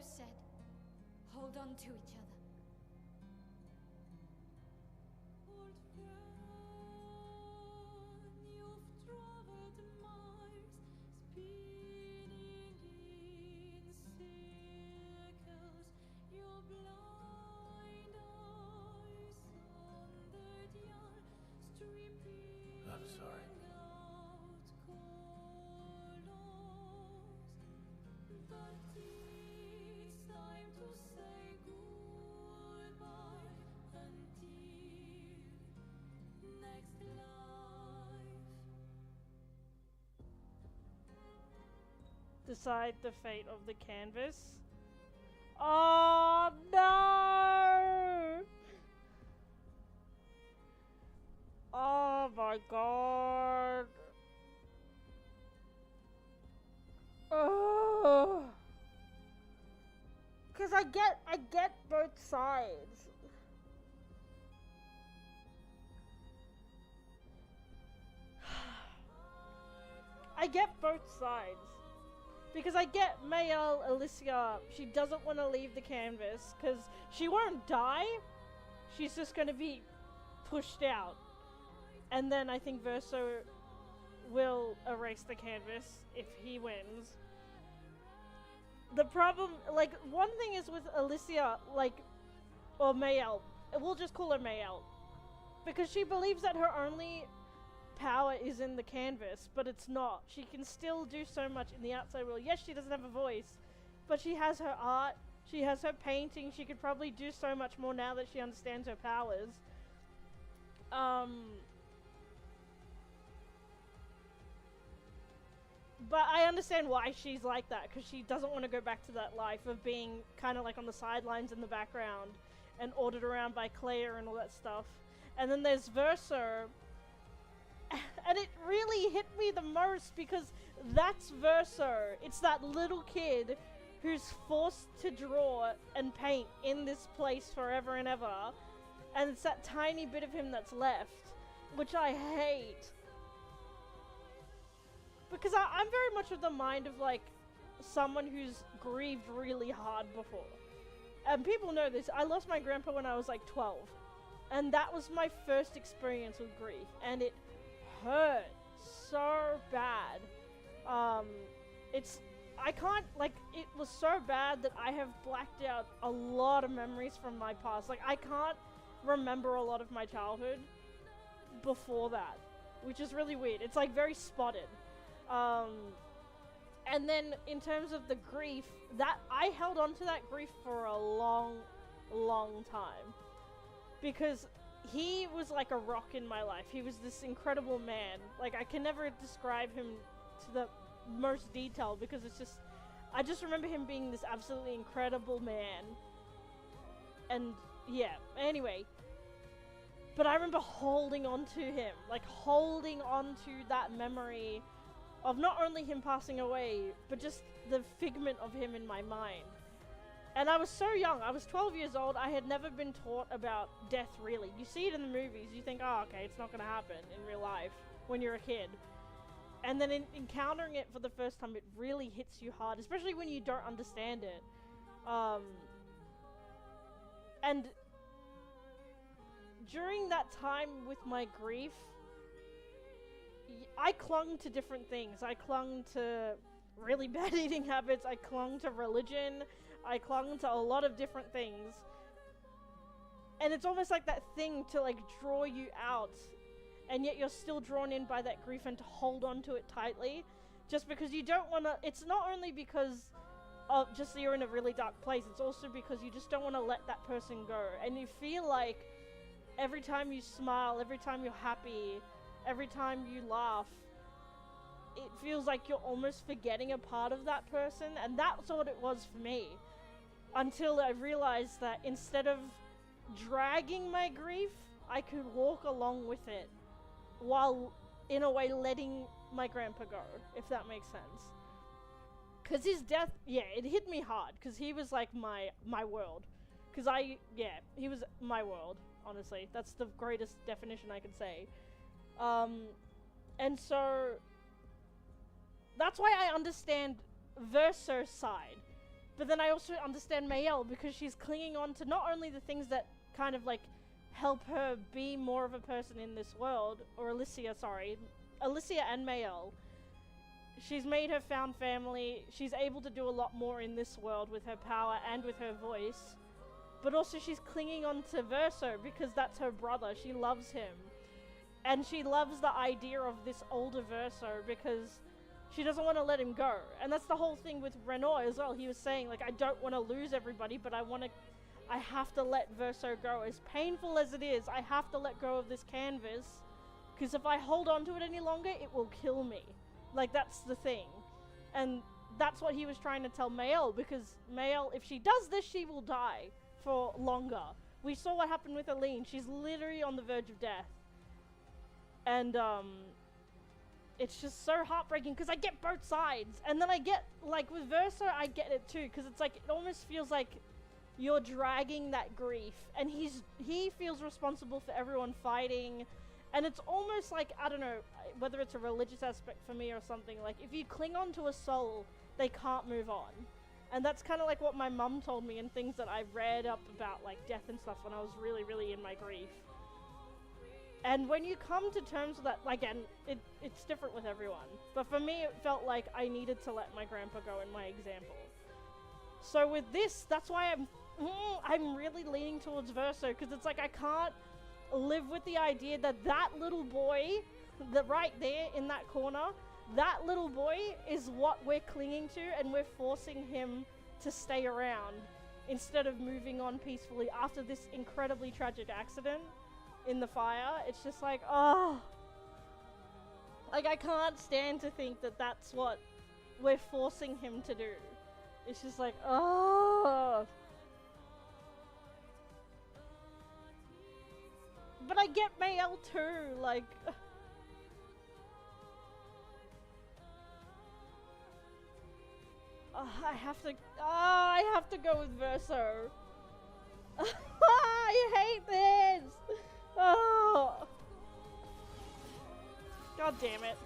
said, hold on to each other. I'm sorry. Decide the fate of the canvas. Oh no! Oh my god. Oh. Cause I get both sides. I get both sides. Because I get Mayel, Alicia, she doesn't want to leave the canvas because she won't die. She's just going to be pushed out. And then I think Verso will erase the canvas if he wins. The problem, like, one thing is with Alicia, like, or Mayel, we'll just call her Mayel. Because she believes that her only power is in the canvas, but it's not. She can still do so much in the outside world. Yes, she doesn't have a voice, but she has her art, she has her painting, she could probably do so much more now that she understands her powers. But I understand why she's like that, because she doesn't want to go back to that life of being kind of like on the sidelines in the background and ordered around by Claire and all that stuff. And then there's Verso, and it really hit me the most because that's Verso. It's that little kid who's forced to draw and paint in this place forever and ever, and it's that tiny bit of him that's left, which I hate. Because I'm very much of the mind of, like, someone who's grieved really hard before. And people know this. I lost my grandpa when I was, like, 12. And that was my first experience with grief. And it hurt so bad. It was so bad that I have blacked out a lot of memories from my past. Like, I can't remember a lot of my childhood before that. Which is really weird. It's, like, very spotted. And then in terms of the grief, that I held on to that grief for a long, long time. Because he was like a rock in my life. He was this incredible man. Like, I can never describe him to the most detail because it's just, I just remember him being this absolutely incredible man. And yeah, anyway. But I remember holding on to him, like holding on to that memory of not only him passing away, but just the figment of him in my mind. And I was so young. I was 12 years old. I had never been taught about death, really. You see it in the movies. You think, oh, okay, it's not going to happen in real life when you're a kid. And then encountering it for the first time, it really hits you hard, especially when you don't understand it. And during that time with my grief, I clung to different things. I clung to really bad eating habits. I clung to religion. I clung to a lot of different things. And it's almost like that thing to like draw you out. And yet you're still drawn in by that grief and to hold on to it tightly. Just because you don't want to... It's not only because of just you're in a really dark place. It's also because you just don't want to let that person go. And you feel like every time you smile, every time you're happy, every time you laugh, it feels like you're almost forgetting a part of that person. And that's what it was for me. Until I realized that instead of dragging my grief, I could walk along with it while, in a way, letting my grandpa go, if that makes sense. Because his death, yeah, it hit me hard, because he was like my world. Because he was my world, honestly. That's the greatest definition I could say. And so, that's why I understand Verso's side. But then I also understand Mayel because she's clinging on to not only the things that kind of like help her be more of a person in this world, or Alicia, sorry, Alicia and Mayel. She's made her found family. She's able to do a lot more in this world with her power and with her voice. But also she's clinging on to Verso because that's her brother. She loves him. And she loves the idea of this older Verso because she doesn't want to let him go. And that's the whole thing with Renault as well. He was saying, like, I don't want to lose everybody, but I have to let Verso go. As painful as it is, I have to let go of this canvas, because if I hold on to it any longer, it will kill me. Like, that's the thing. And that's what he was trying to tell Mayel, because Mayel, if she does this, she will die for longer. We saw what happened with Aline. She's literally on the verge of death. And, it's just so heartbreaking because I get both sides. And then I get, like, with Verso, I get it too, because it's like, it almost feels like you're dragging that grief. And he feels responsible for everyone fighting. And it's almost like, I don't know, whether it's a religious aspect for me or something, like, if you cling on to a soul, they can't move on. And that's kind of like what my mum told me and things that I read up about, like, death and stuff when I was really, really in my grief. And when you come to terms with that, again, it's different with everyone. But for me, it felt like I needed to let my grandpa go in my example. So with this, that's why I'm really leaning towards Verso, because it's like I can't live with the idea that that little boy, that right there in that corner, that little boy is what we're clinging to, and we're forcing him to stay around instead of moving on peacefully after this incredibly tragic accident in the fire. It's just like, oh, like I can't stand to think that that's what we're forcing him to do. It's just like, oh. But I get Mayel too, like. I have to go with Verso. I hate this. Oh. God damn it.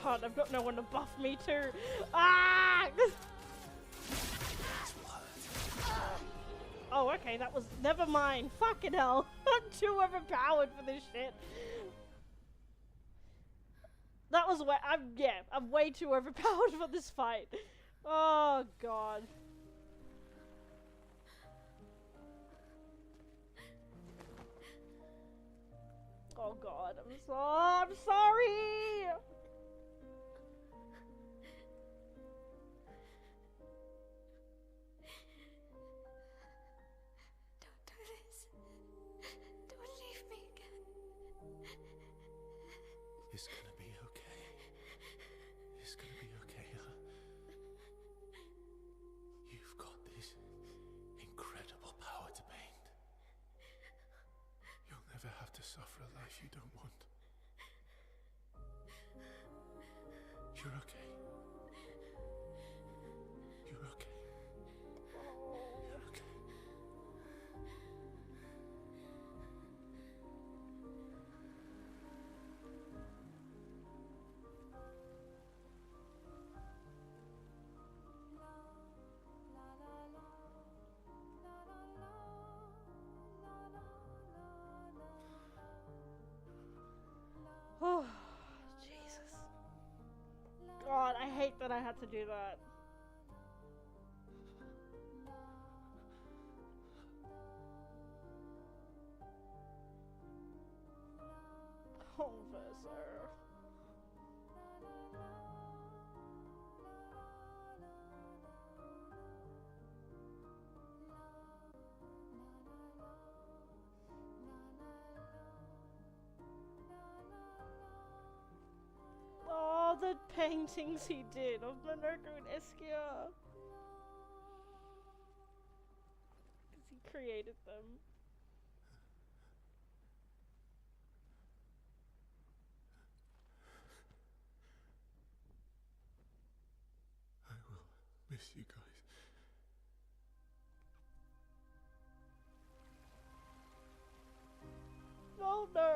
God, I've got no one to buff me too. Ah! Oh, okay, that was, never mind. Fucking hell. I'm too overpowered for this shit. That was way, I'm way too overpowered for this fight. Oh, God. Oh, God, I'm sorry. Don't do this. Don't leave me again. It's gonna be okay. It's gonna be okay, huh? You've got this incredible power to paint. You'll never have to suffer a life you don't want. You're okay. You're okay. You're okay. Oh, Jesus. God, I hate that I had to do that. Oh, Verso. Oh, the paintings he did of Monoko and Eskia. Because he created them. I will miss you guys. Oh no.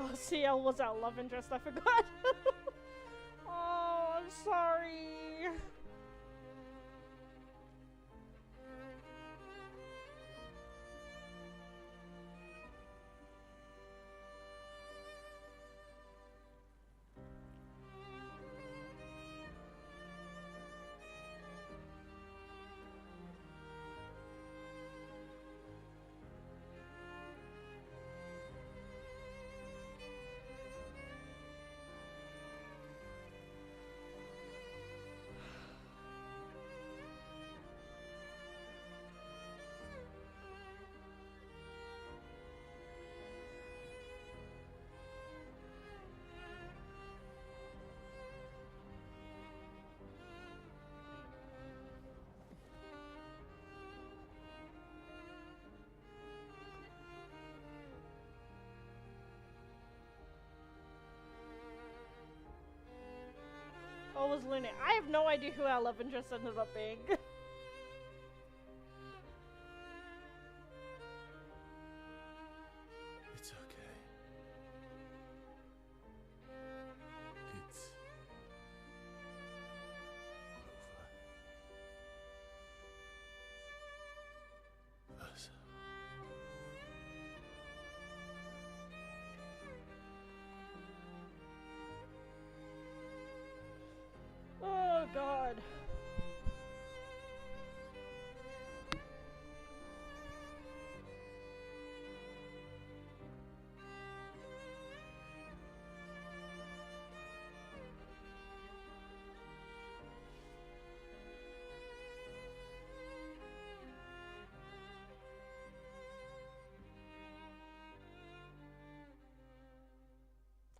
Oh, CL was our love interest, I forgot. Oh, I'm sorry. Oh, was Luna. I have no idea who our love interest ended up being. It's okay. It's over. Versa. Oh, God.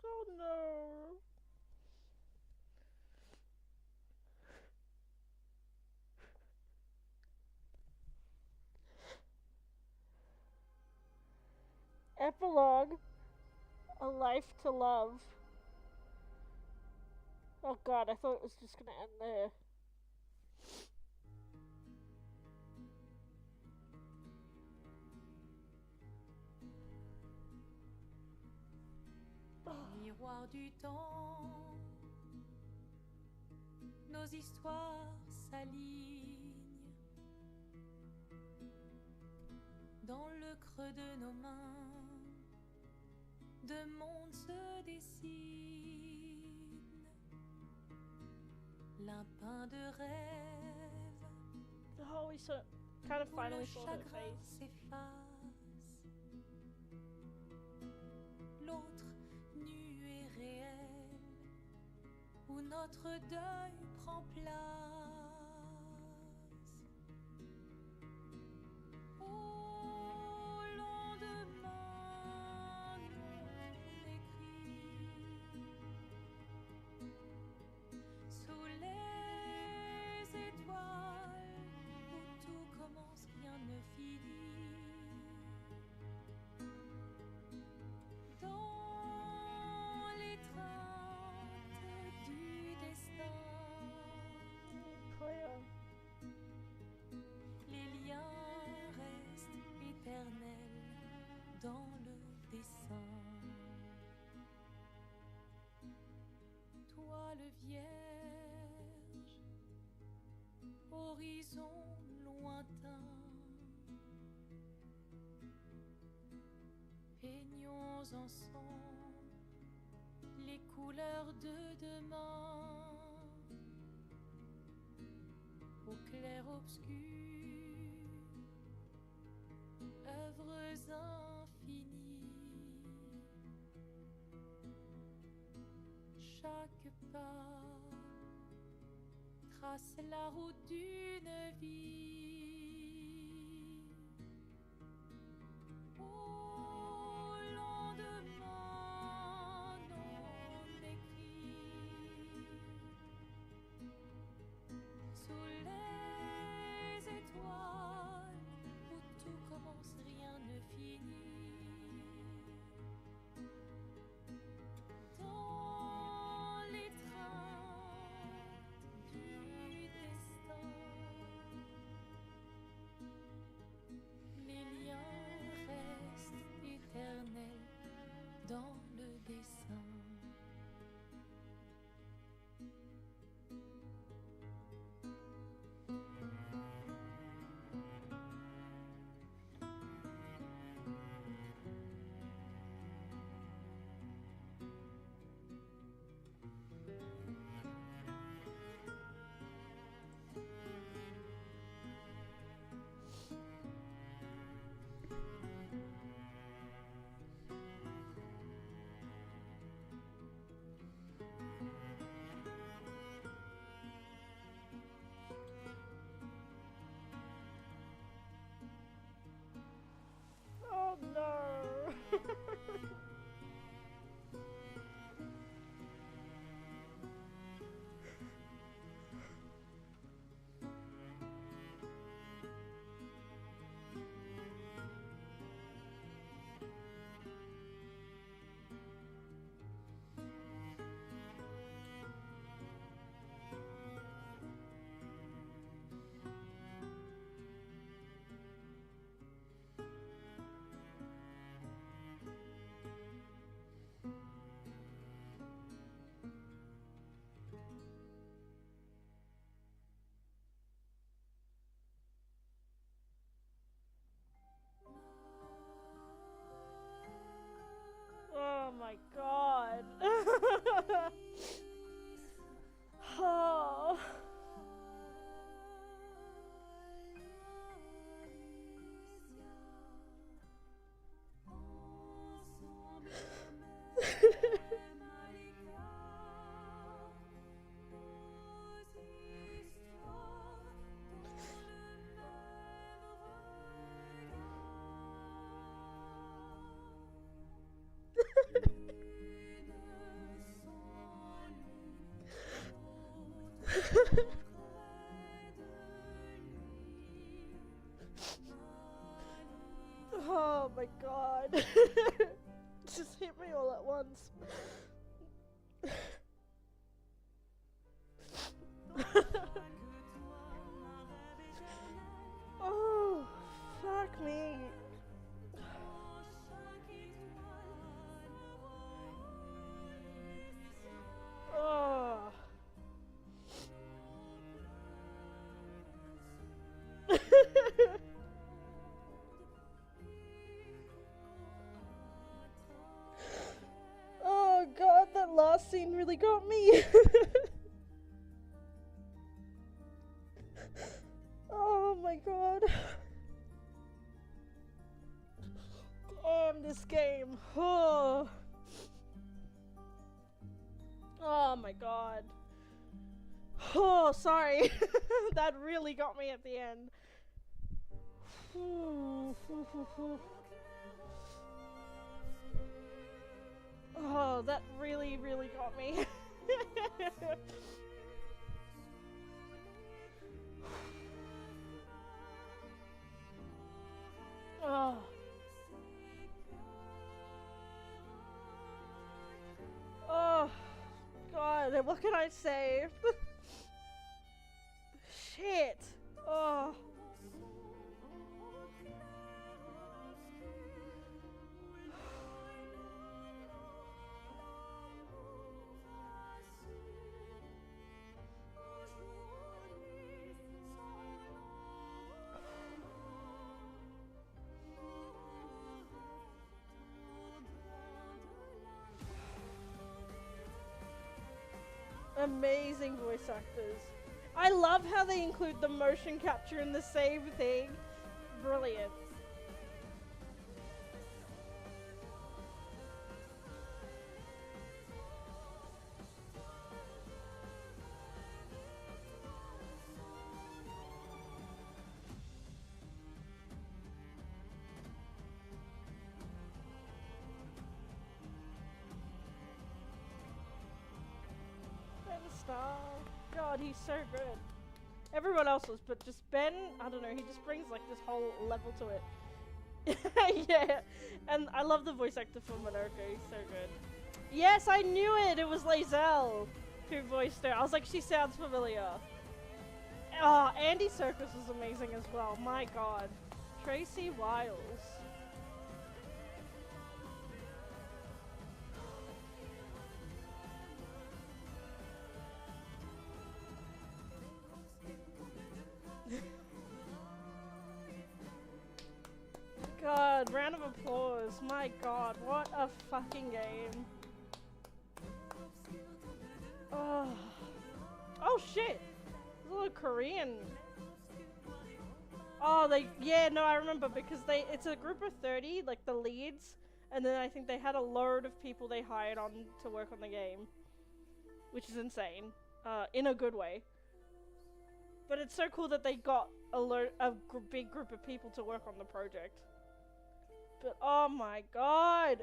Oh, no. Epilogue. A Life to Love. Oh god, I thought it was just gonna end there. Miroir du temps, nos histoires s'alignent. Dans le creux de nos mains, deux mondes se dessinent. L'un peint de rêve, Oh, we saw, kind of où finally le saw her chagrin face. s'efface. L'autre nu et réel, où notre deuil prend place. Au lendemain non écrit, sous les étoiles, où tout commence, rien ne finit. Dans l'étreinte du destin, Claire. les liens restent éternels dans le dessin. Toi le vierge, horizon lointain, peignons ensemble les couleurs de demain. Au clair obscur, œuvres infinies. Chaque pas trace la route d'une vie. Au lendemain non écrit, sous les étoiles, où tout commence, rien ne finit. Dans l'étreinte du destin, les liens restent Oh my god. Just hit me all at once. Oh, fuck me. Oh. Oh god, that last scene really got me. Oh my god. Damn, this game. Oh. Oh my god. Oh, sorry. That really got me at the end. Oh, that really, really got me. Oh. Oh, God, what can I say? Shit. Oh. Amazing voice actors. I love how they include the motion capture in the same thing. Brilliant. God, he's so good. Everyone else was, but just Ben, I don't know, he just brings like this whole level to it. Yeah, and I love the voice actor for Monoko, he's so good. Yes, I knew it! It was Lae'zel who voiced her. I was like, she sounds familiar. Oh, Andy Serkis was amazing as well, my god. Tracy Wiles. God, round of applause. My god, what a fucking game. Oh, oh shit. There's a little Korean. Oh, yeah, no, I remember because it's a group of 30, like the leads, and then I think they had a load of people they hired on to work on the game, which is insane, in a good way. But it's so cool that they got a big group of people to work on the project. But oh my god,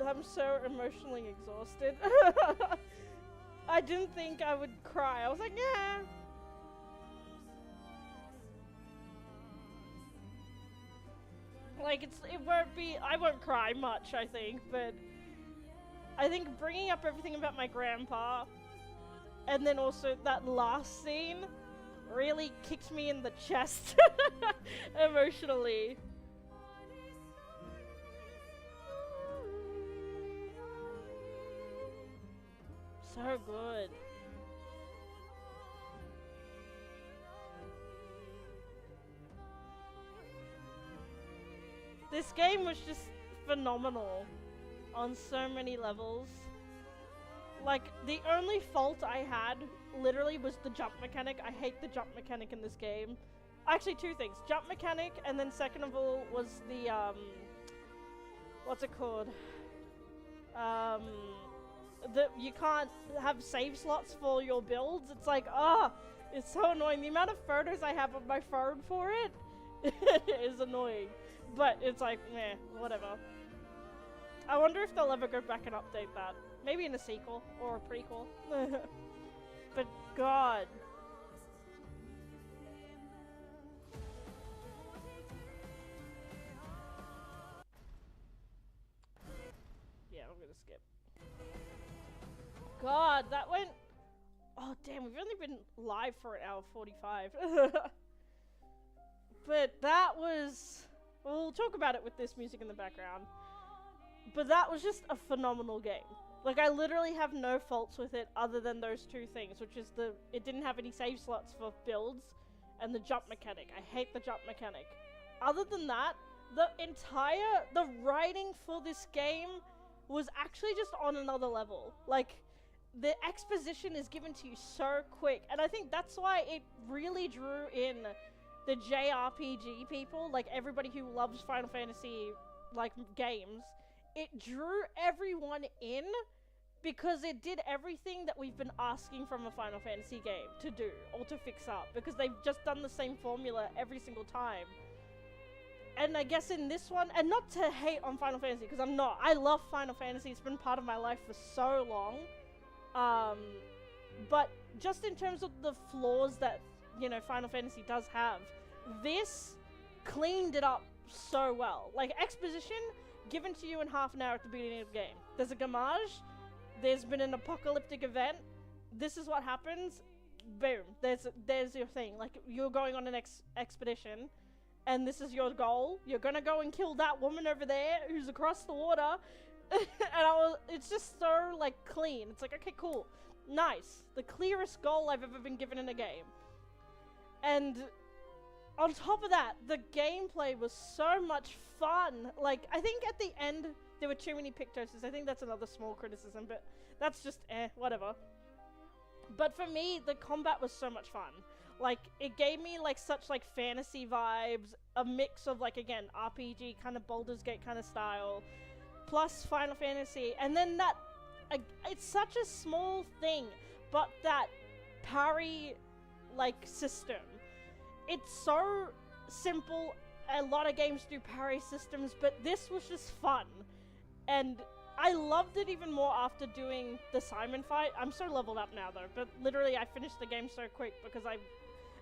I'm so emotionally exhausted. I didn't think I would cry. I was like, yeah. Like I won't cry much, I think, but I think bringing up everything about my grandpa and then also that last scene really kicked me in the chest emotionally. So good. This game was just phenomenal on so many levels. Like, the only fault I had, literally, was the jump mechanic. I hate the jump mechanic in this game. Actually, two things. Jump mechanic, and then second of all was the, what's it called? You can't have save slots for your builds. It's like, it's so annoying. The amount of photos I have on my phone for it is annoying. But it's like, meh, whatever. I wonder if they'll ever go back and update that. Maybe in a sequel or a prequel. But God. Yeah, I'm gonna skip. God, that went... Oh, damn, we've only been live for an hour 45. But that was... We'll talk about it with this music in the background. But that was just a phenomenal game. Like, I literally have no faults with it other than those two things, which is it didn't have any save slots for builds, and the jump mechanic. I hate the jump mechanic. Other than that, the writing for this game was actually just on another level. Like, the exposition is given to you so quick, and I think that's why it really drew in the JRPG people, like everybody who loves Final Fantasy, like, games. It drew everyone in because it did everything that we've been asking from a Final Fantasy game to do, or to fix up, because they've just done the same formula every single time. And I guess in this one, and not to hate on Final Fantasy, because I'm not. I love Final Fantasy, it's been part of my life for so long. But just in terms of the flaws that, you know, Final Fantasy does have, this cleaned it up so well. Like, exposition given to you in half an hour at the beginning of the game. There's a gamage, there's been an apocalyptic event, this is what happens, boom, there's your thing. Like, you're going on an expedition, and this is your goal. You're gonna go and kill that woman over there who's across the water. And it's just so, like, clean. It's like, okay, cool, nice. The clearest goal I've ever been given in a game. And on top of that, the gameplay was so much fun. Like, I think at the end, there were too many Pictoses. I think that's another small criticism, but that's just, whatever. But for me, the combat was so much fun. Like, it gave me, like, such, like, fantasy vibes, a mix of, like, again, RPG, kind of Baldur's Gate kind of style, plus Final Fantasy, and then that, it's such a small thing, but that parry, like, system. It's so simple. A lot of games do parry systems, but this was just fun. And I loved it even more after doing the Simon fight. I'm so leveled up now, though, but literally I finished the game so quick because I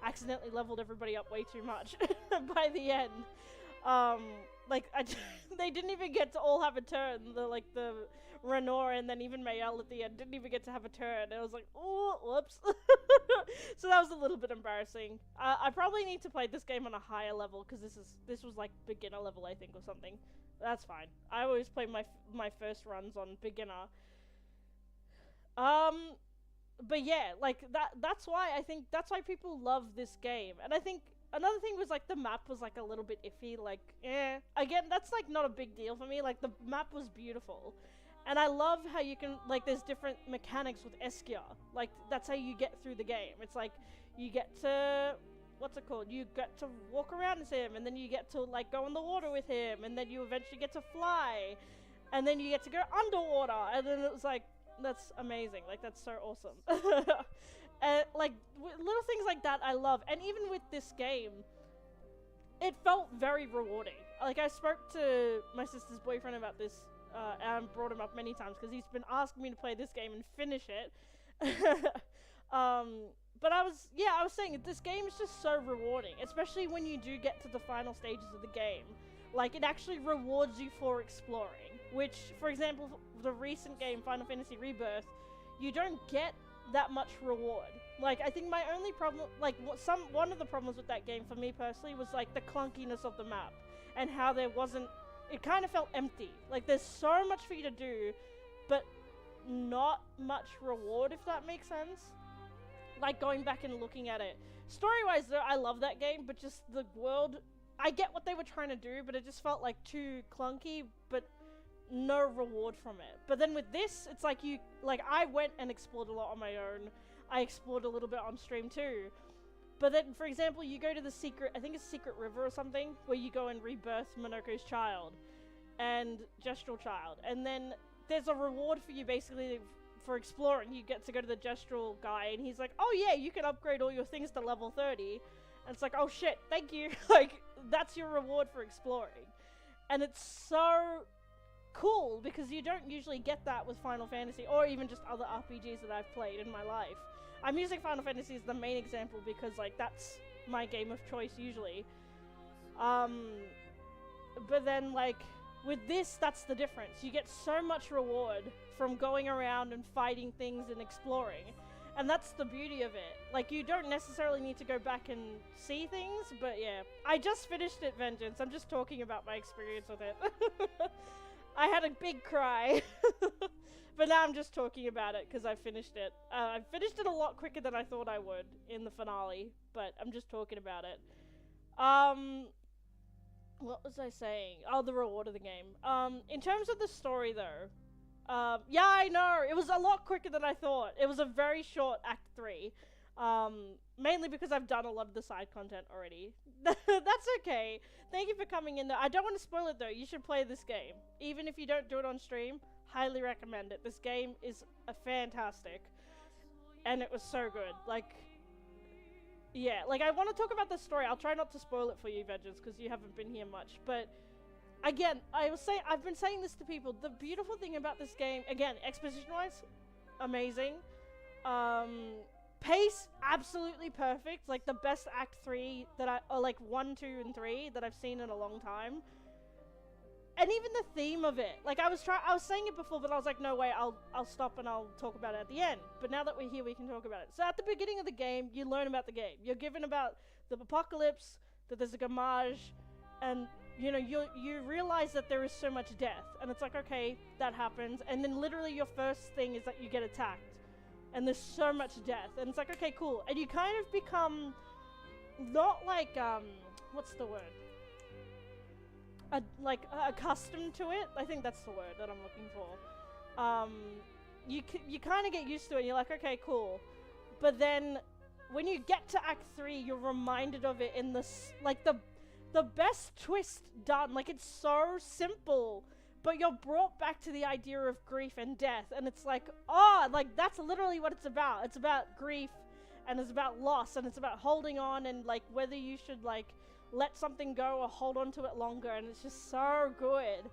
accidentally leveled everybody up way too much by the end. They didn't even get to all have a turn. The Renor and then even Mayel at the end didn't even get to have a turn. And I was like, oh, whoops. So that was a little bit embarrassing. I probably need to play this game on a higher level because this was like beginner level, I think, or something. That's fine. I always play my first runs on beginner. But yeah, like that's why people love this game. And I think another thing was, like, the map was, like, a little bit iffy, like, Again, that's, like, not a big deal for me. Like, the map was beautiful. And I love how you can, like, there's different mechanics with Eskia. Like, that's how you get through the game. It's like, you get to, what's it called? You get to walk around as him, and then you get to, like, go in the water with him, and then you eventually get to fly. And then you get to go underwater, and then it was like, that's amazing. Like, that's so awesome. And, like, little things like that I love. And even with this game, it felt very rewarding. Like, I spoke to my sister's boyfriend about this, and brought him up many times, because he's been asking me to play this game and finish it. But I was saying, this game is just so rewarding, especially when you do get to the final stages of the game. Like, it actually rewards you for exploring, which, for example, the recent game, Final Fantasy Rebirth, you don't get that much reward. Like, I think my only problem, like, one of the problems with that game for me personally was, like, the clunkiness of the map, and how there wasn't, it kind of felt empty. Like, there's so much for you to do, but not much reward, if that makes sense. Like, going back and looking at it. Story-wise, though, I love that game, but just the world, I get what they were trying to do, but it just felt, like, too clunky, but no reward from it. But then with this, it's like I went and explored a lot on my own. I explored a little bit on stream too. But then, for example, you go to the I think it's Secret River or something, where you go and rebirth Monoko's child and Gestural child. And then there's a reward for you basically for exploring. You get to go to the Gestural guy, and he's like, oh yeah, you can upgrade all your things to level 30. And it's like, oh shit, thank you. Like, that's your reward for exploring. And it's so cool, because you don't usually get that with Final Fantasy, or even just other RPGs that I've played in my life. I'm using Final Fantasy as the main example because, like, that's my game of choice usually. But then, like, with this, that's the difference. You get so much reward from going around and fighting things and exploring. And that's the beauty of it. Like, you don't necessarily need to go back and see things, but yeah. I just finished it, Vengeance. I'm just talking about my experience with it. I had a big cry. But now I'm just talking about it because I finished it. I finished it a lot quicker than I thought I would in the finale, but I'm just talking about it. What was I saying? Oh, the reward of the game. In terms of the story, though, yeah, I know, it was a lot quicker than I thought. It was a very short Act 3, mainly because I've done a lot of the side content already. That's okay. Thank you for coming in, though. I don't want to spoil it, though. You should play this game. Even if you don't do it on stream, highly recommend it. This game is fantastic, and it was so good. Like, yeah, like, I want to talk about the story. I'll try not to spoil it for you, Vengeance, because you haven't been here much, but again, I've been saying this to people. The beautiful thing about this game, again, exposition-wise, amazing. Pace, absolutely perfect. Like, the best Act 3 that or like 1, 2, and 3 that I've seen in a long time. And even the theme of it. Like, I was saying it before, but I was like, no way, I'll stop and I'll talk about it at the end. But now that we're here, we can talk about it. So at the beginning of the game, you learn about the game. You're given about the apocalypse, that there's a gamage, and you know, you realize that there is so much death, and it's like, okay, that happens, and then literally your first thing is that you get attacked, and there's so much death, and it's like, okay, cool, and you kind of become not like, what's the word? Accustomed to it. I think that's the word that I'm looking for. You kind of get used to it, and you're like, okay, cool, but then when you get to Act 3, you're reminded of it in this, like, the best twist done. Like, it's so simple, but you're brought back to the idea of grief and death, and it's like, oh, like, that's literally what it's about. It's about grief, and it's about loss, and it's about holding on, and, like, whether you should, like, let something go or hold on to it longer, and it's just so good.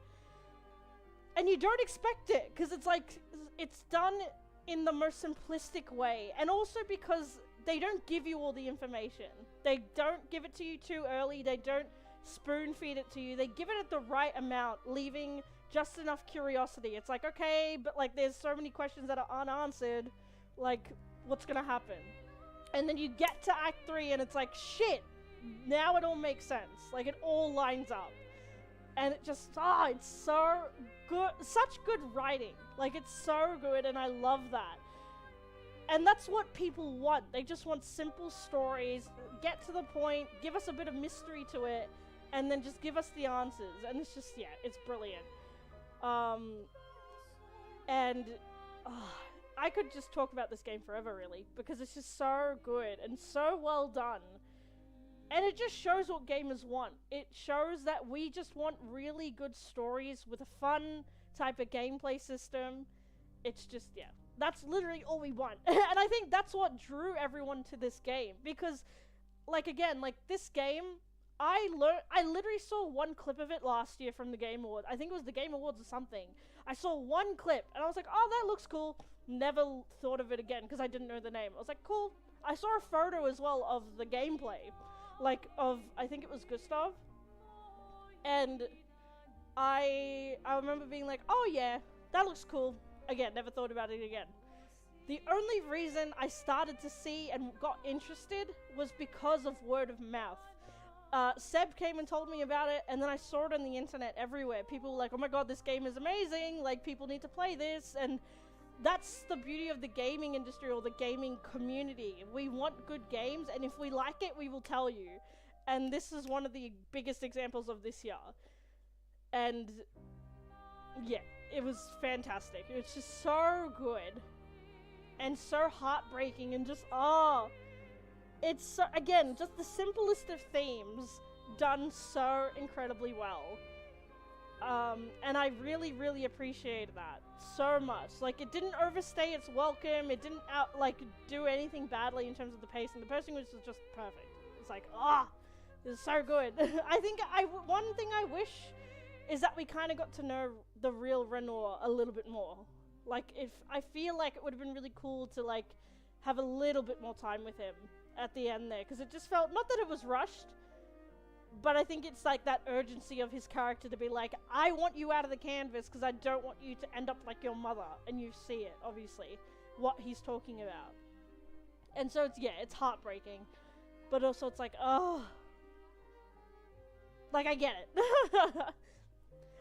And you don't expect it, because it's like, it's done in the most simplistic way, and also because they don't give you all the information. They don't give it to you too early. They don't spoon feed it to you. They give it at the right amount, leaving just enough curiosity. It's like, okay, but like there's so many questions that are unanswered. Like, what's gonna happen? And then you get to Act 3 and it's like, shit, now it all makes sense. Like, it all lines up. And it just, it's so good. Such good writing. Like, it's so good, and I love that. And that's what people want. They just want simple stories, get to the point, give us a bit of mystery to it, and then just give us the answers. And it's just, yeah, it's brilliant. I could just talk about this game forever, really, because it's just so good and so well done. And it just shows what gamers want. It shows that we just want really good stories with a fun type of gameplay system. It's just, yeah. That's literally all we want. And I think that's what drew everyone to this game. Because, like, again, like, this game, I literally saw one clip of it last year from the Game Awards. I think it was the Game Awards or something. I saw one clip, and I was like, oh, that looks cool. Never thought of it again, because I didn't know the name. I was like, cool. I saw a photo as well of the gameplay. Like, of, I think it was Gustav. And I remember being like, oh yeah, that looks cool. Again, never thought about it again. The only reason I started to see and got interested was because of word of mouth. Seb came and told me about it, and then I saw it on the internet everywhere. People were like, oh my god, this game is amazing, like, people need to play this, and that's the beauty of the gaming industry, or the gaming community. We want good games, and if we like it, we will tell you. And this is one of the biggest examples of this year. And yeah, it was fantastic. It's just so good and so heartbreaking, and just, it's so, again, just the simplest of themes done so incredibly well. And I really, really appreciate that so much. Like, it didn't overstay its welcome. It didn't do anything badly in terms of the pace, and the pacing was just perfect. It's like, this is so good. I think one thing I wish is that we kind of got to know the real Renoir a little bit more. Like, I feel like it would have been really cool to, like, have a little bit more time with him at the end there, because it just felt, not that it was rushed, but I think it's like that urgency of his character to be like, I want you out of the canvas because I don't want you to end up like your mother, and you see it, obviously, what he's talking about. And so it's, yeah, it's heartbreaking, but also it's like, oh, like, I get it.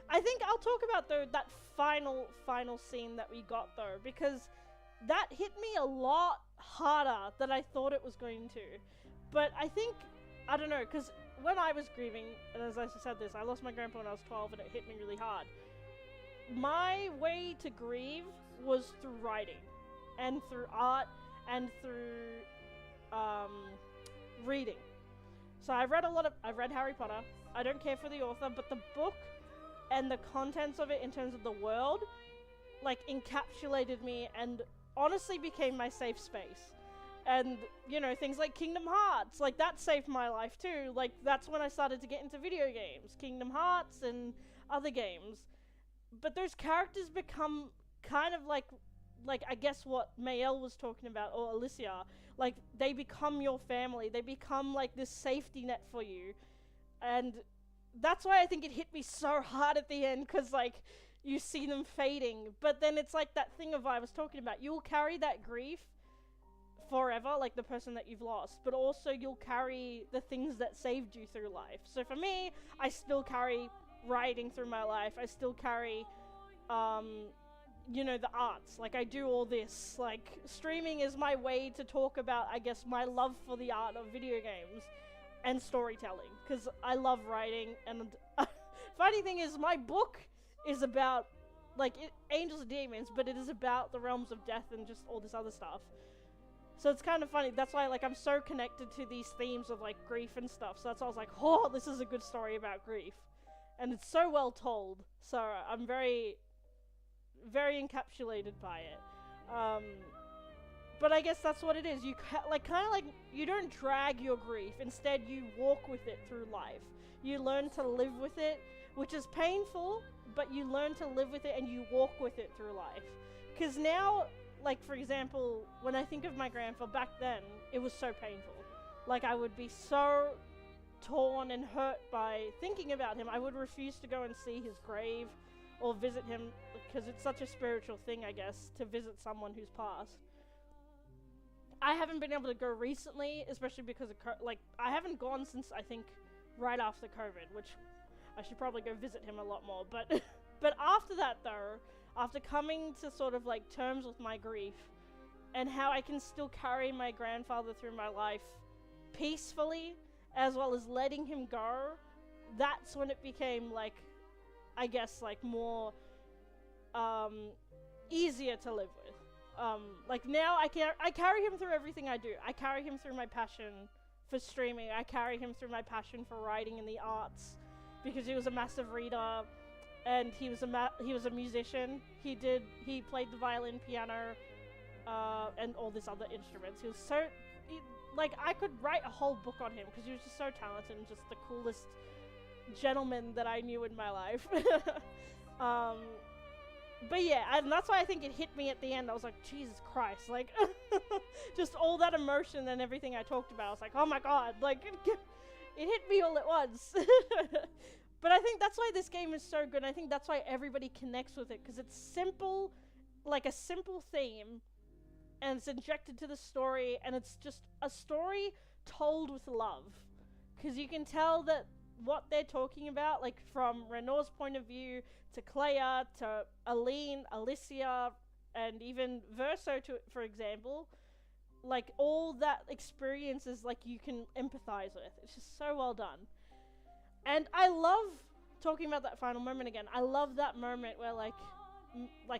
I think I'll talk about, though, that final scene that we got, though, because that hit me a lot harder than I thought it was going to. But I think, I don't know, because when I was grieving, and as I said this, I lost my grandpa when I was 12, and it hit me really hard. My way to grieve was through writing, and through art, and through reading. So I've read Harry Potter. I don't care for the author, but the book and the contents of it in terms of the world, like, encapsulated me and honestly became my safe space. And, you know, things like Kingdom Hearts, like, that saved my life too. Like, that's when I started to get into video games, Kingdom Hearts and other games. But those characters become kind of like I guess what Mayel was talking about, or Alicia, like, they become your family. They become like this safety net for you. And that's why I think it hit me so hard at the end, because, like, you see them fading. But then it's like that thing of I was talking about. You'll carry that grief forever, like the person that you've lost, but also you'll carry the things that saved you through life. So for me, I still carry writing through my life. I still carry, you know, the arts. Like, I do all this. Like, streaming is my way to talk about, I guess, my love for the art of video games and storytelling, because I love writing. And funny thing is, my book is about, like, angels and demons, but it is about the realms of death and just all this other stuff. So it's kind of funny. That's why, like, I'm so connected to these themes of, like, grief and stuff. So that's why I was like, oh, this is a good story about grief. And it's so well told. So I'm very, very encapsulated by it. But I guess that's what it is. You kind of like, you don't drag your grief. Instead, you walk with it through life. You learn to live with it, which is painful, but you learn to live with it and you walk with it through life. Because now, like, for example, when I think of my grandpa back then, it was so painful. Like, I would be so torn and hurt by thinking about him. I would refuse to go and see his grave or visit him, because it's such a spiritual thing, I guess, to visit someone who's passed. I haven't been able to go recently, especially because of, I haven't gone since, I think, right after COVID, which I should probably go visit him a lot more, but but after that, though, after coming to sort of, like, terms with my grief and how I can still carry my grandfather through my life peacefully, as well as letting him go, that's when it became, like, I guess, like, more easier to live with. Like, now I carry him through everything I do. I carry him through my passion for streaming. I carry him through my passion for writing in the arts, because he was a massive reader, and he was a musician. He played the violin, piano, and all these other instruments. He was like, I could write a whole book on him, because he was just so talented and just the coolest gentleman that I knew in my life. But yeah, and that's why I think it hit me at the end. I was like, Jesus Christ, like, just all that emotion and everything I talked about. I was like, oh my god, like, it hit me all at once. But I think that's why this game is so good. I think that's why everybody connects with it, because it's simple, like a simple theme, and it's injected to the story, and it's just a story told with love. Because you can tell that what they're talking about, like, from Renault's point of view, to Claire, to Aline, Alicia, and even Verso, for example, like, all that experience is, like, you can empathize with. It's just so well done. And I love talking about that final moment again. I love that moment where, like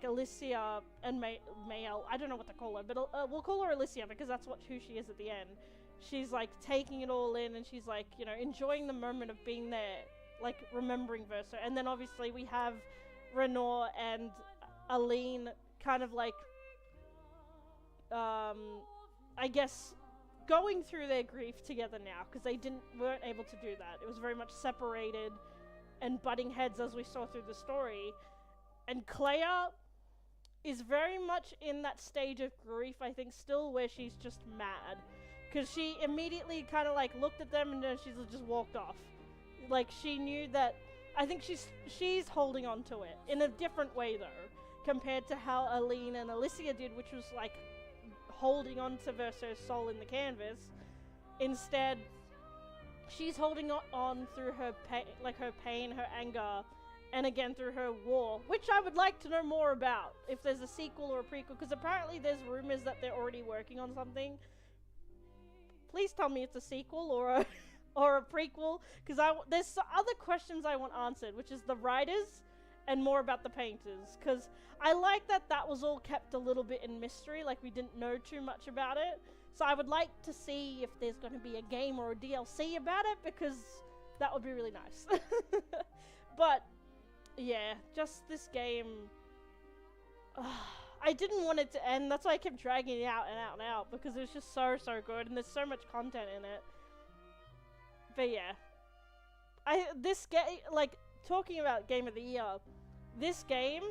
Alicia and Mayel, I don't know what to call her, but we'll call her Alicia, because that's who she is at the end. She's, like, taking it all in, and she's, like, you know, enjoying the moment of being there, like, remembering Verso. And then obviously we have Renault and Aline kind of, like, I guess, going through their grief together now, because they weren't able to do that. It was very much separated and butting heads, as we saw through the story. And Claire, is very much in that stage of grief, I think, still, where she's just mad. Because she immediately kind of, like, looked at them and then she's just walked off. Like, she knew that... I think she's holding on to it. In a different way, though. Compared to how Aline and Alicia did, which was, like, holding on to Verso's soul in the canvas. Instead, she's holding on through her pain, her anger, and again through her war, which I would like to know more about, if there's a sequel or a prequel, because apparently there's rumors that they're already working on something. Please tell me it's a sequel or a or a prequel, because there's other questions I want answered, which is the writers and more about the painters, because I like that was all kept a little bit in mystery, like we didn't know too much about it. So I would like to see if there's going to be a game or a DLC about it, because that would be really nice. But yeah, just this game, I didn't want it to end. That's why I kept dragging it out and out and out, because it was just so good, and there's so much content in it. But yeah, this game, like, talking about Game of the Year, this game,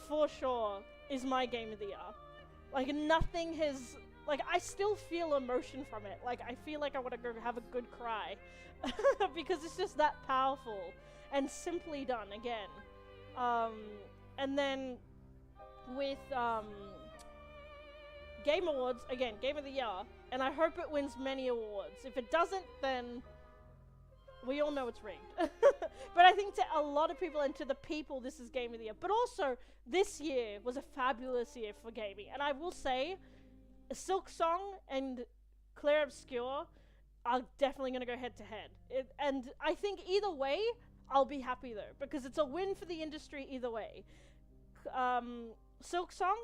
for sure, is my Game of the Year. Like, nothing has, like, I still feel emotion from it. Like, I feel like I want to go have a good cry. Because it's just that powerful. And simply done, again. And then, with, Game Awards, again, Game of the Year, and I hope it wins many awards. If it doesn't, then we all know it's rigged. But I think to a lot of people, and to the people, this is Game of the Year. But also, this year was a fabulous year for gaming. And I will say, Silk Song and Clair Obscur are definitely going to go head to head. And I think either way, I'll be happy though, because it's a win for the industry either way. Silk Song,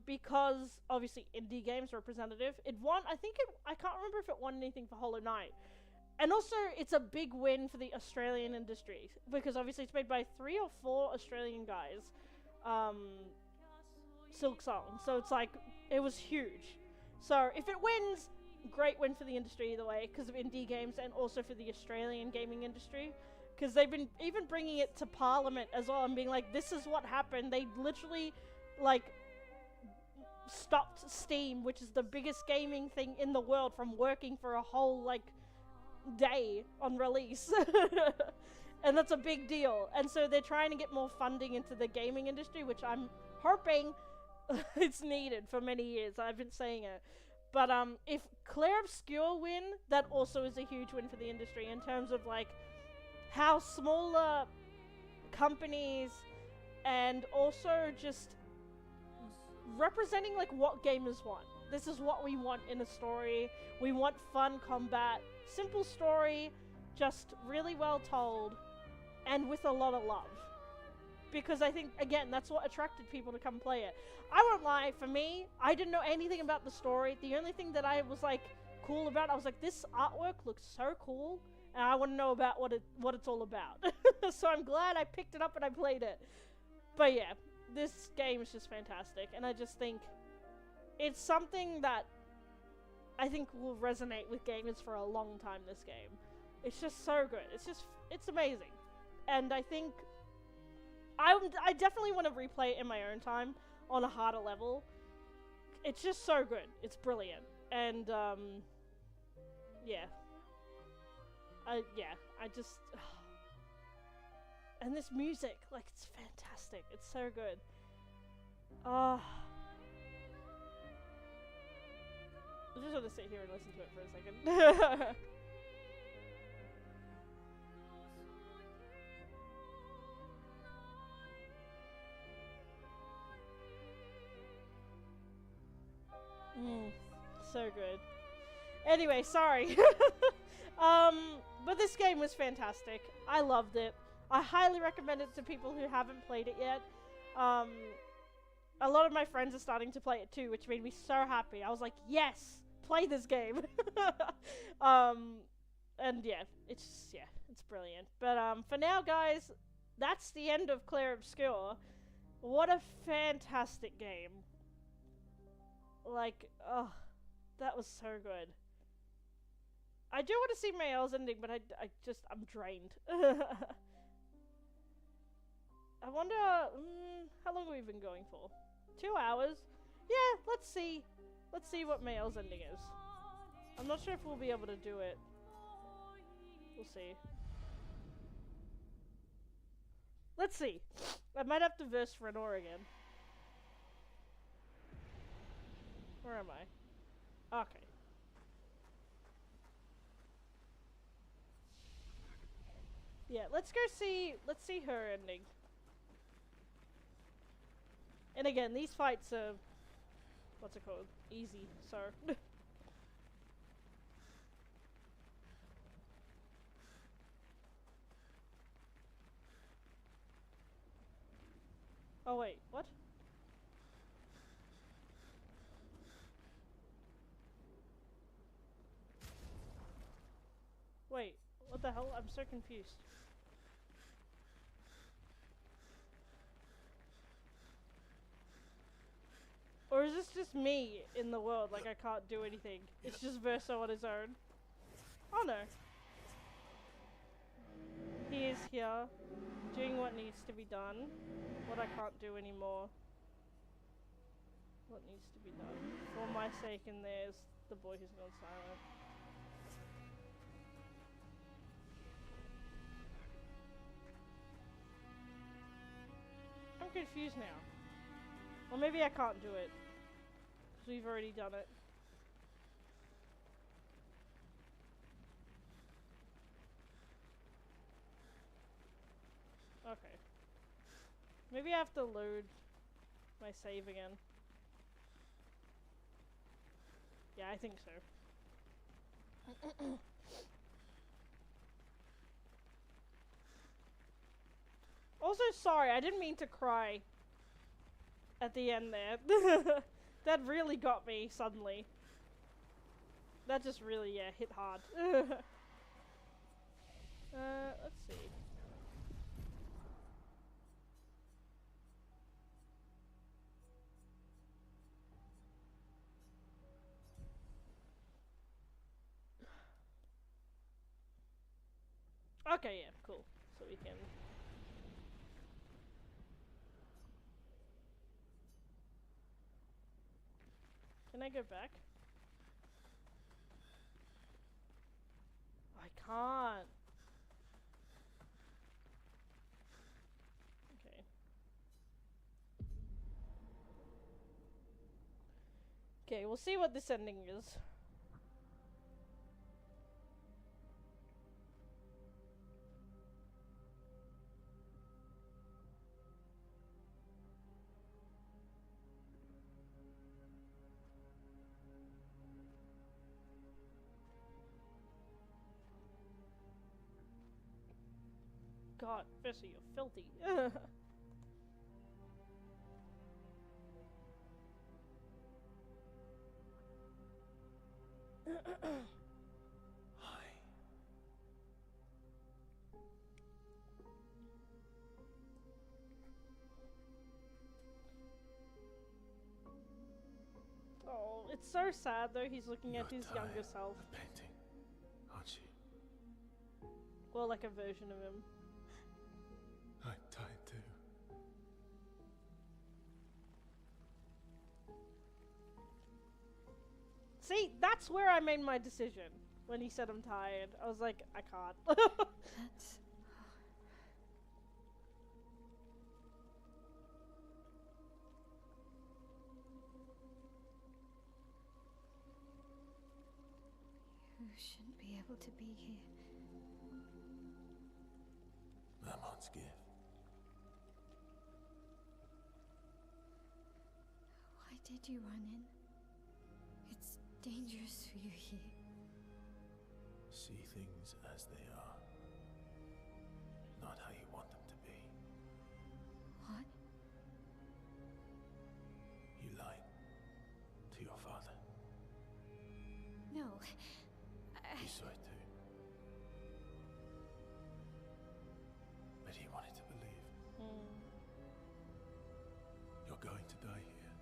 because obviously indie games representative, it won, I can't remember if it won anything for Hollow Knight. And also, it's a big win for the Australian industry, because obviously it's made by 3 or 4 Australian guys, Silk Song. So it's like, it was huge. So if it wins, great win for the industry either way, because of indie games, and also for the Australian gaming industry. Because they've been even bringing it to Parliament as well, and being like, this is what happened. They literally, like, stopped Steam, which is the biggest gaming thing in the world, from working for a whole, like, day on release. And that's a big deal. And so they're trying to get more funding into the gaming industry, which I'm hoping it's needed for many years. I've been saying it. But if Clair Obscur win, that also is a huge win for the industry, in terms of, like, how smaller companies, and also just representing, like, what gamers want. This is what we want in a story. We want fun combat, simple story, just really well told, and with a lot of love. Because I think, again, that's what attracted people to come play it. I won't lie, for me, I didn't know anything about the story. The only thing that I was, like, cool about, I was like, this artwork looks so cool, and I want to know about what it's all about. So I'm glad I picked it up and I played it. But yeah, this game is just fantastic, and I just think it's something that I think will resonate with gamers for a long time, this game. It's just so good. It's amazing. And I think I definitely want to replay it in my own time on a harder level. It's just so good. It's brilliant. And, yeah. I just... And this music, like, it's fantastic. It's so good. I just want to sit here and listen to it for a second. So good. Anyway, sorry. But this game was fantastic. I loved it. I highly recommend it to people who haven't played it yet. A lot of my friends are starting to play it too, which made me so happy. I was like, yes, play this game. And yeah, it's brilliant. But for now, guys, that's the end of Clair Obscur. What a fantastic game. Like, oh, that was so good. I do want to see Mayel's ending, but I'm drained. I wonder, how long have we been going for? 2 hours? Yeah, let's see. Let's see what Mael's ending is. I'm not sure if we'll be able to do it. We'll see. Let's see. I might have to verse Renor again. Where am I? Okay. Yeah, let's see her ending. And again, these fights are, what's it called? Easy, so. Oh wait, what? Wait, what the hell? I'm so confused. Or is this just me in the world, like I can't do anything? It's just Verso on his own. Oh no. He is here, doing what needs to be done. What I can't do anymore. What needs to be done. For my sake and theirs, the boy who's gone silent. I'm confused now. Or maybe I can't do it. Because we've already done it. Okay. Maybe I have to load my save again. Yeah, I think so. Also, sorry, I didn't mean to cry at the end there. That really got me suddenly. That just really, yeah, hit hard. Let's see. Okay, yeah, cool. So we can... Can I go back? I can't. Okay. Okay, we'll see what this ending is. God, Fissy, you're filthy. Hi. Oh, it's so sad though, he's looking You're at his tired younger self. of painting, aren't you? Well, like a version of him. I'm tired too. See, that's where I made my decision. When he said I'm tired, I was like, I can't. That's... You shouldn't be able to be here. Mamon's gift. Why did you run in? It's dangerous for you here. See things as they are, not how you want them to be. What? You lied to your father. No. You saw it too. But he wanted to believe. You're going to die here.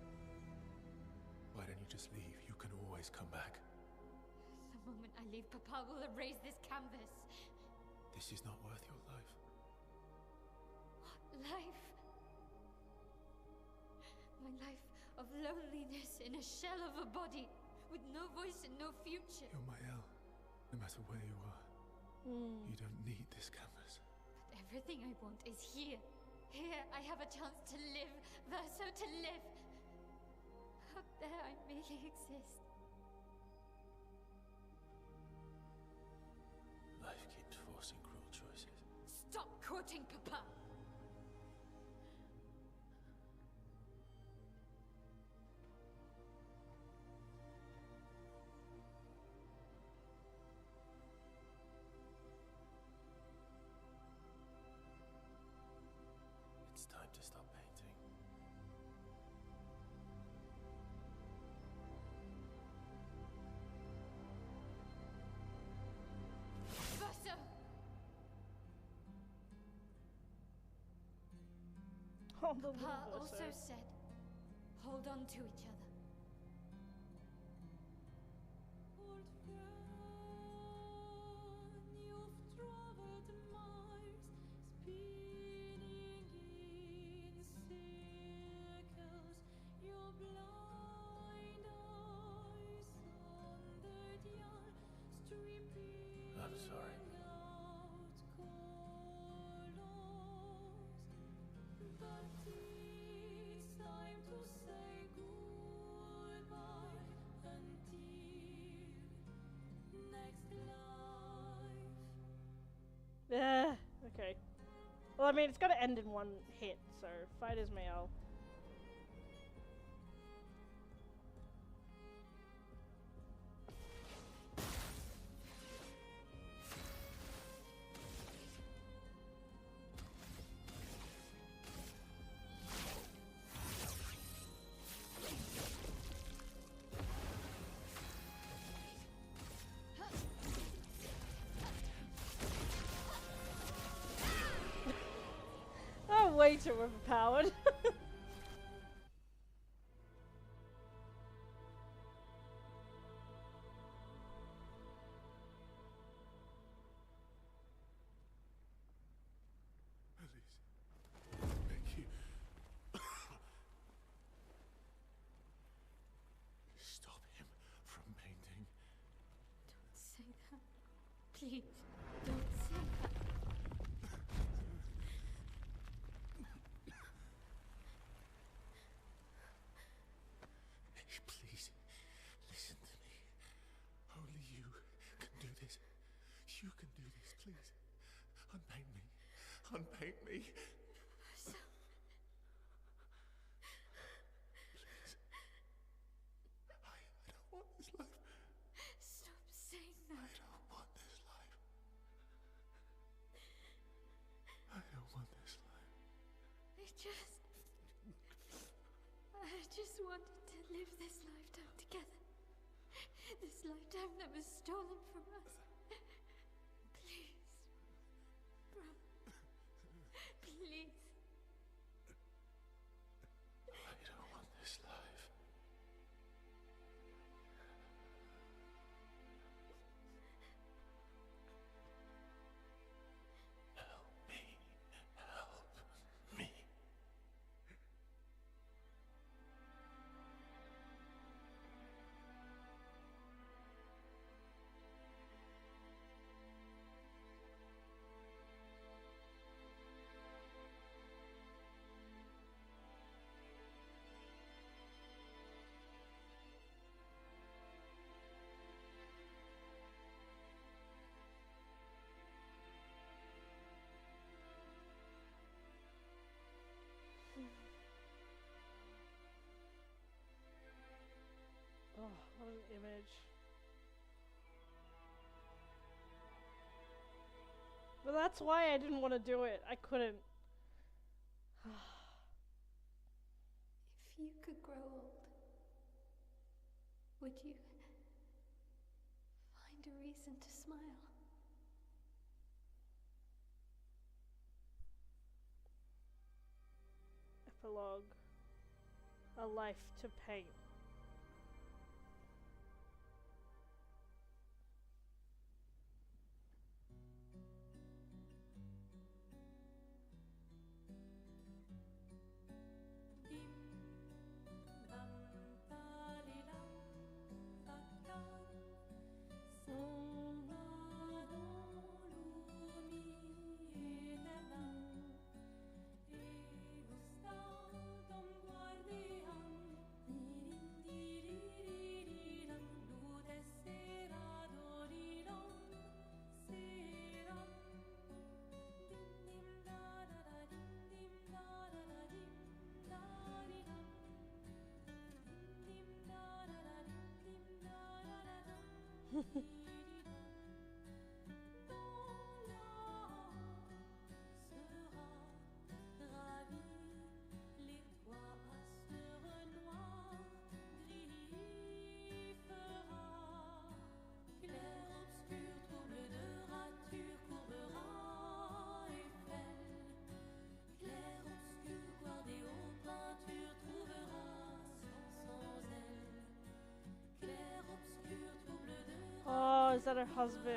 Why don't you just leave? You can always come back. The moment I leave, Papa will erase this canvas. This is not worth your life. What life? My life of loneliness in a shell of a body, with no voice and no future. You're my El, no matter where you are. You don't need this canvas. But everything I want is here. Here I have a chance to live, Verso, to live. Up there I merely exist. Life keeps forcing cruel choices. Stop quoting Papa! It's time to stop painting. Verso! Oh, the little Papa Verso. also said, hold on to each other. Old friend, you've traveled miles, spinning in circles. Your blind eyes under the stripping I'm sorry. out colors. But it's time to say goodbye until next life. Okay. Well, I mean, it's gotta end in one hit, so fight Ismael. Oh, way too overpowered. Elise, beg you. Stop him from painting. Don't say that. Please, don't say that. Please, listen to me. Only you can do this. You can do this, please. Unpaint me. Unpaint me. Verso. Please. I don't want this life. Stop saying I that. don't want this life. I don't want this life. I just wanted to live this lifetime together. This lifetime that was stolen from us. Please, bro. Please. I don't want this life. Help me. Help me. Oh, what an image. But that's why I didn't want to do it. I couldn't. If you could grow old, would you find a reason to smile? Epilogue. A life to paint. Oh, is that her husband?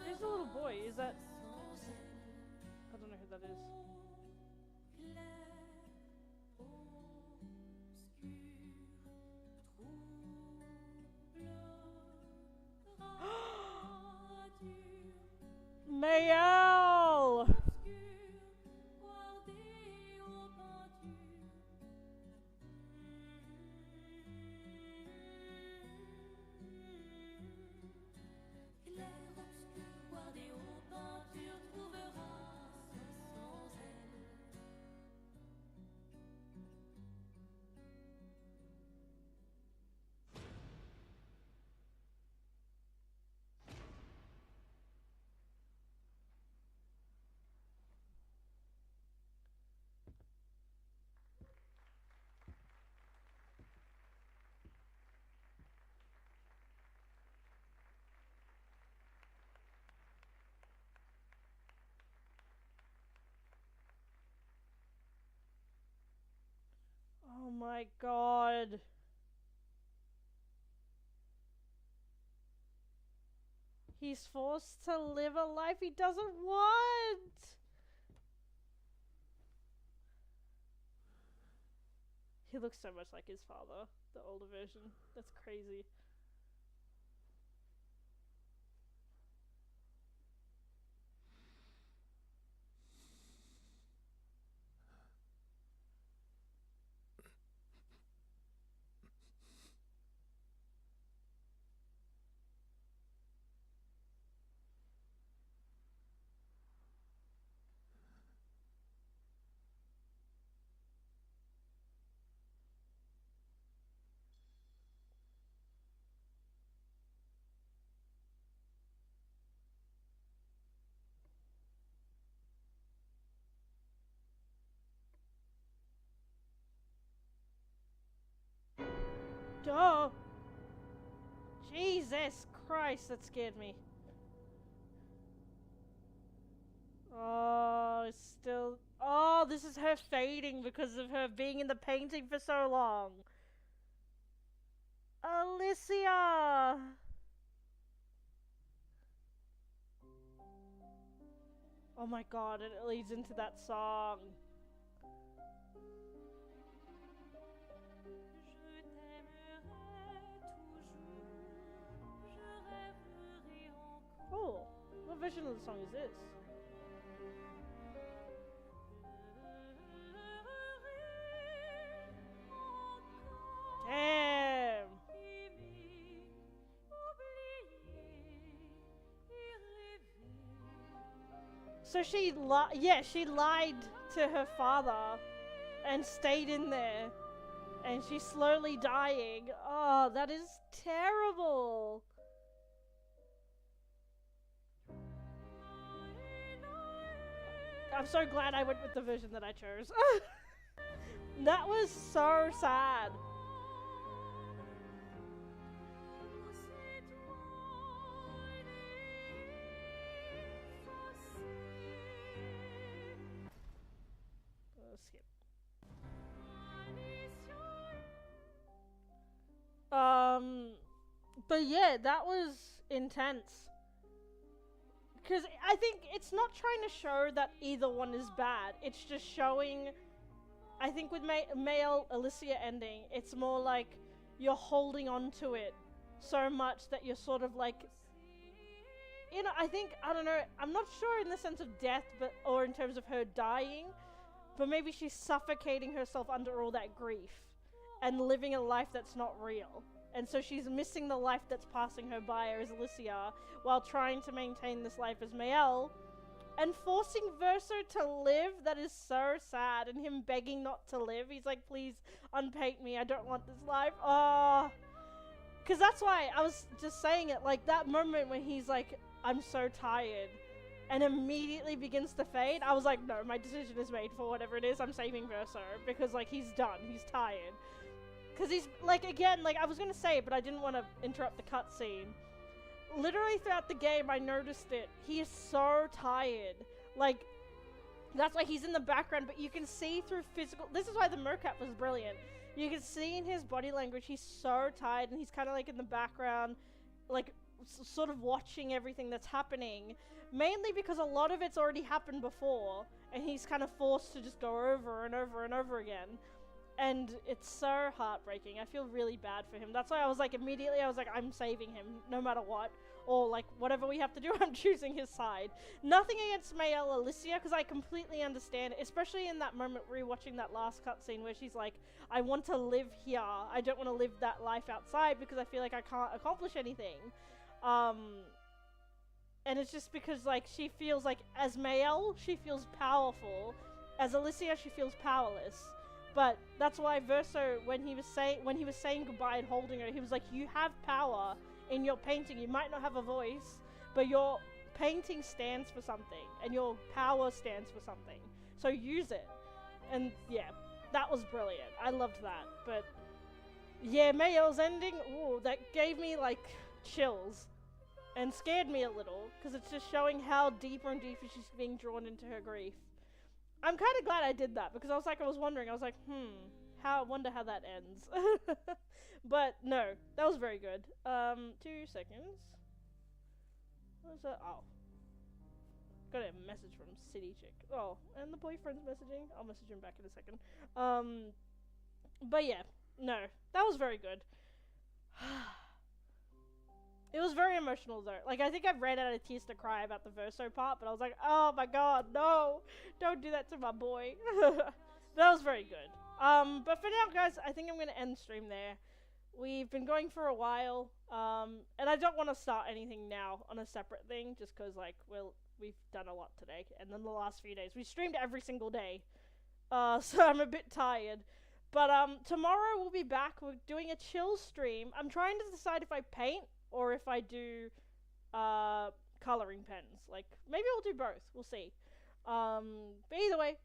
There's a little boy. Is that? I don't know who that is. Mayel! Oh my god. He's forced to live a life he doesn't want. He looks so much like his father, the older version. That's crazy. Duh! Jesus Christ, that scared me. Oh, it's still... Oh, this is her fading because of her being in the painting for so long. Alicia! Oh my god, and it leads into that song. Oh, what version of the song is this? Damn! So she lied to her father and stayed in there. And she's slowly dying. Oh, that is terrible. I'm so glad I went with the version that I chose. That was so sad. Skip. But yeah, that was intense. Because I think it's not trying to show that either one is bad. It's just showing, I think with male Alicia ending, it's more like you're holding on to it so much that you're sort of like, you know, I think, I don't know, I'm not sure in the sense of death, but or in terms of her dying, but maybe she's suffocating herself under all that grief and living a life that's not real. And so she's missing the life that's passing her by as Alicia while trying to maintain this life as Mael. and forcing Verso to live, that is so sad, and him begging not to live. He's like, please unpaint me, I don't want this life. Oh, because that's why I was just saying it, like that moment when he's like, I'm so tired, and immediately begins to fade. I was like, no, my decision is made. For whatever it is, I'm saving Verso, because like he's done, he's tired. Because he's like, again, like I was gonna say it, but I didn't want to interrupt the cutscene. Literally throughout the game, I noticed it. He is so tired. Like, that's why he's in the background, but you can see through physical... This is why the mocap was brilliant. You can see in his body language, he's so tired, and he's kind of like in the background, like, sort of watching everything that's happening. Mainly because a lot of it's already happened before, and he's kind of forced to just go over and over and over again. And it's so heartbreaking. I feel really bad for him. That's why I was like, immediately I was like, I'm saving him no matter what. Or like, whatever we have to do, I'm choosing his side. Nothing against Mayel Alicia, because I completely understand, especially in that moment rewatching that last cutscene where she's like, I want to live here. I don't want to live that life outside because I feel like I can't accomplish anything. And it's just because like, she feels like, as Mayel, she feels powerful. As Alicia, she feels powerless. But that's why Verso, when he was saying goodbye and holding her, he was like, you have power in your painting. You might not have a voice, but your painting stands for something, and your power stands for something. So use it. And yeah, that was brilliant. I loved that. But yeah, Mayel's ending, ooh, that gave me like chills and scared me a little, because it's just showing how deeper and deeper she's being drawn into her grief. I'm kind of glad I did that, because I was wondering, I was like, I wonder how that ends. But no, that was very good. 2 seconds. What was that? Oh. Got a message from City Chick. Oh, and the boyfriend's messaging. I'll message him back in a second. But yeah, no, that was very good. It was very emotional though. Like, I think I ran out of tears to cry about the Verso part, but I was like, oh my god, no! Don't do that to my boy. That was very good. But for now, guys, I think I'm going to end the stream there. We've been going for a while, and I don't want to start anything now on a separate thing, just because, like, we've done a lot today, and then the last few days. We streamed every single day, so I'm a bit tired. But, tomorrow we'll be back. We're doing a chill stream. I'm trying to decide if I paint, or if I do, coloring pens. Like, maybe we'll do both. We'll see. But either way,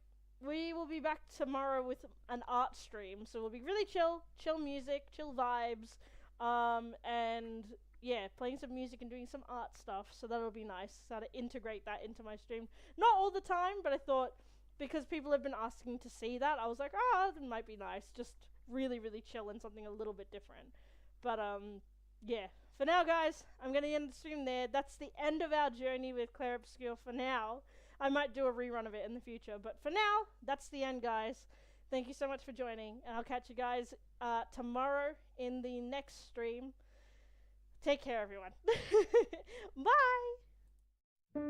we will be back tomorrow with an art stream. So we'll be really chill music, chill vibes, and yeah, playing some music and doing some art stuff. So that'll be nice. So to integrate that into my stream. Not all the time, but I thought, because people have been asking to see that, I was like, it might be nice. Just really, really chill and something a little bit different. But, yeah. For now, guys, I'm going to end the stream there. That's the end of our journey with Clair Obscur for now. I might do a rerun of it in the future. But for now, that's the end, guys. Thank you so much for joining. And I'll catch you guys tomorrow in the next stream. Take care, everyone. Bye!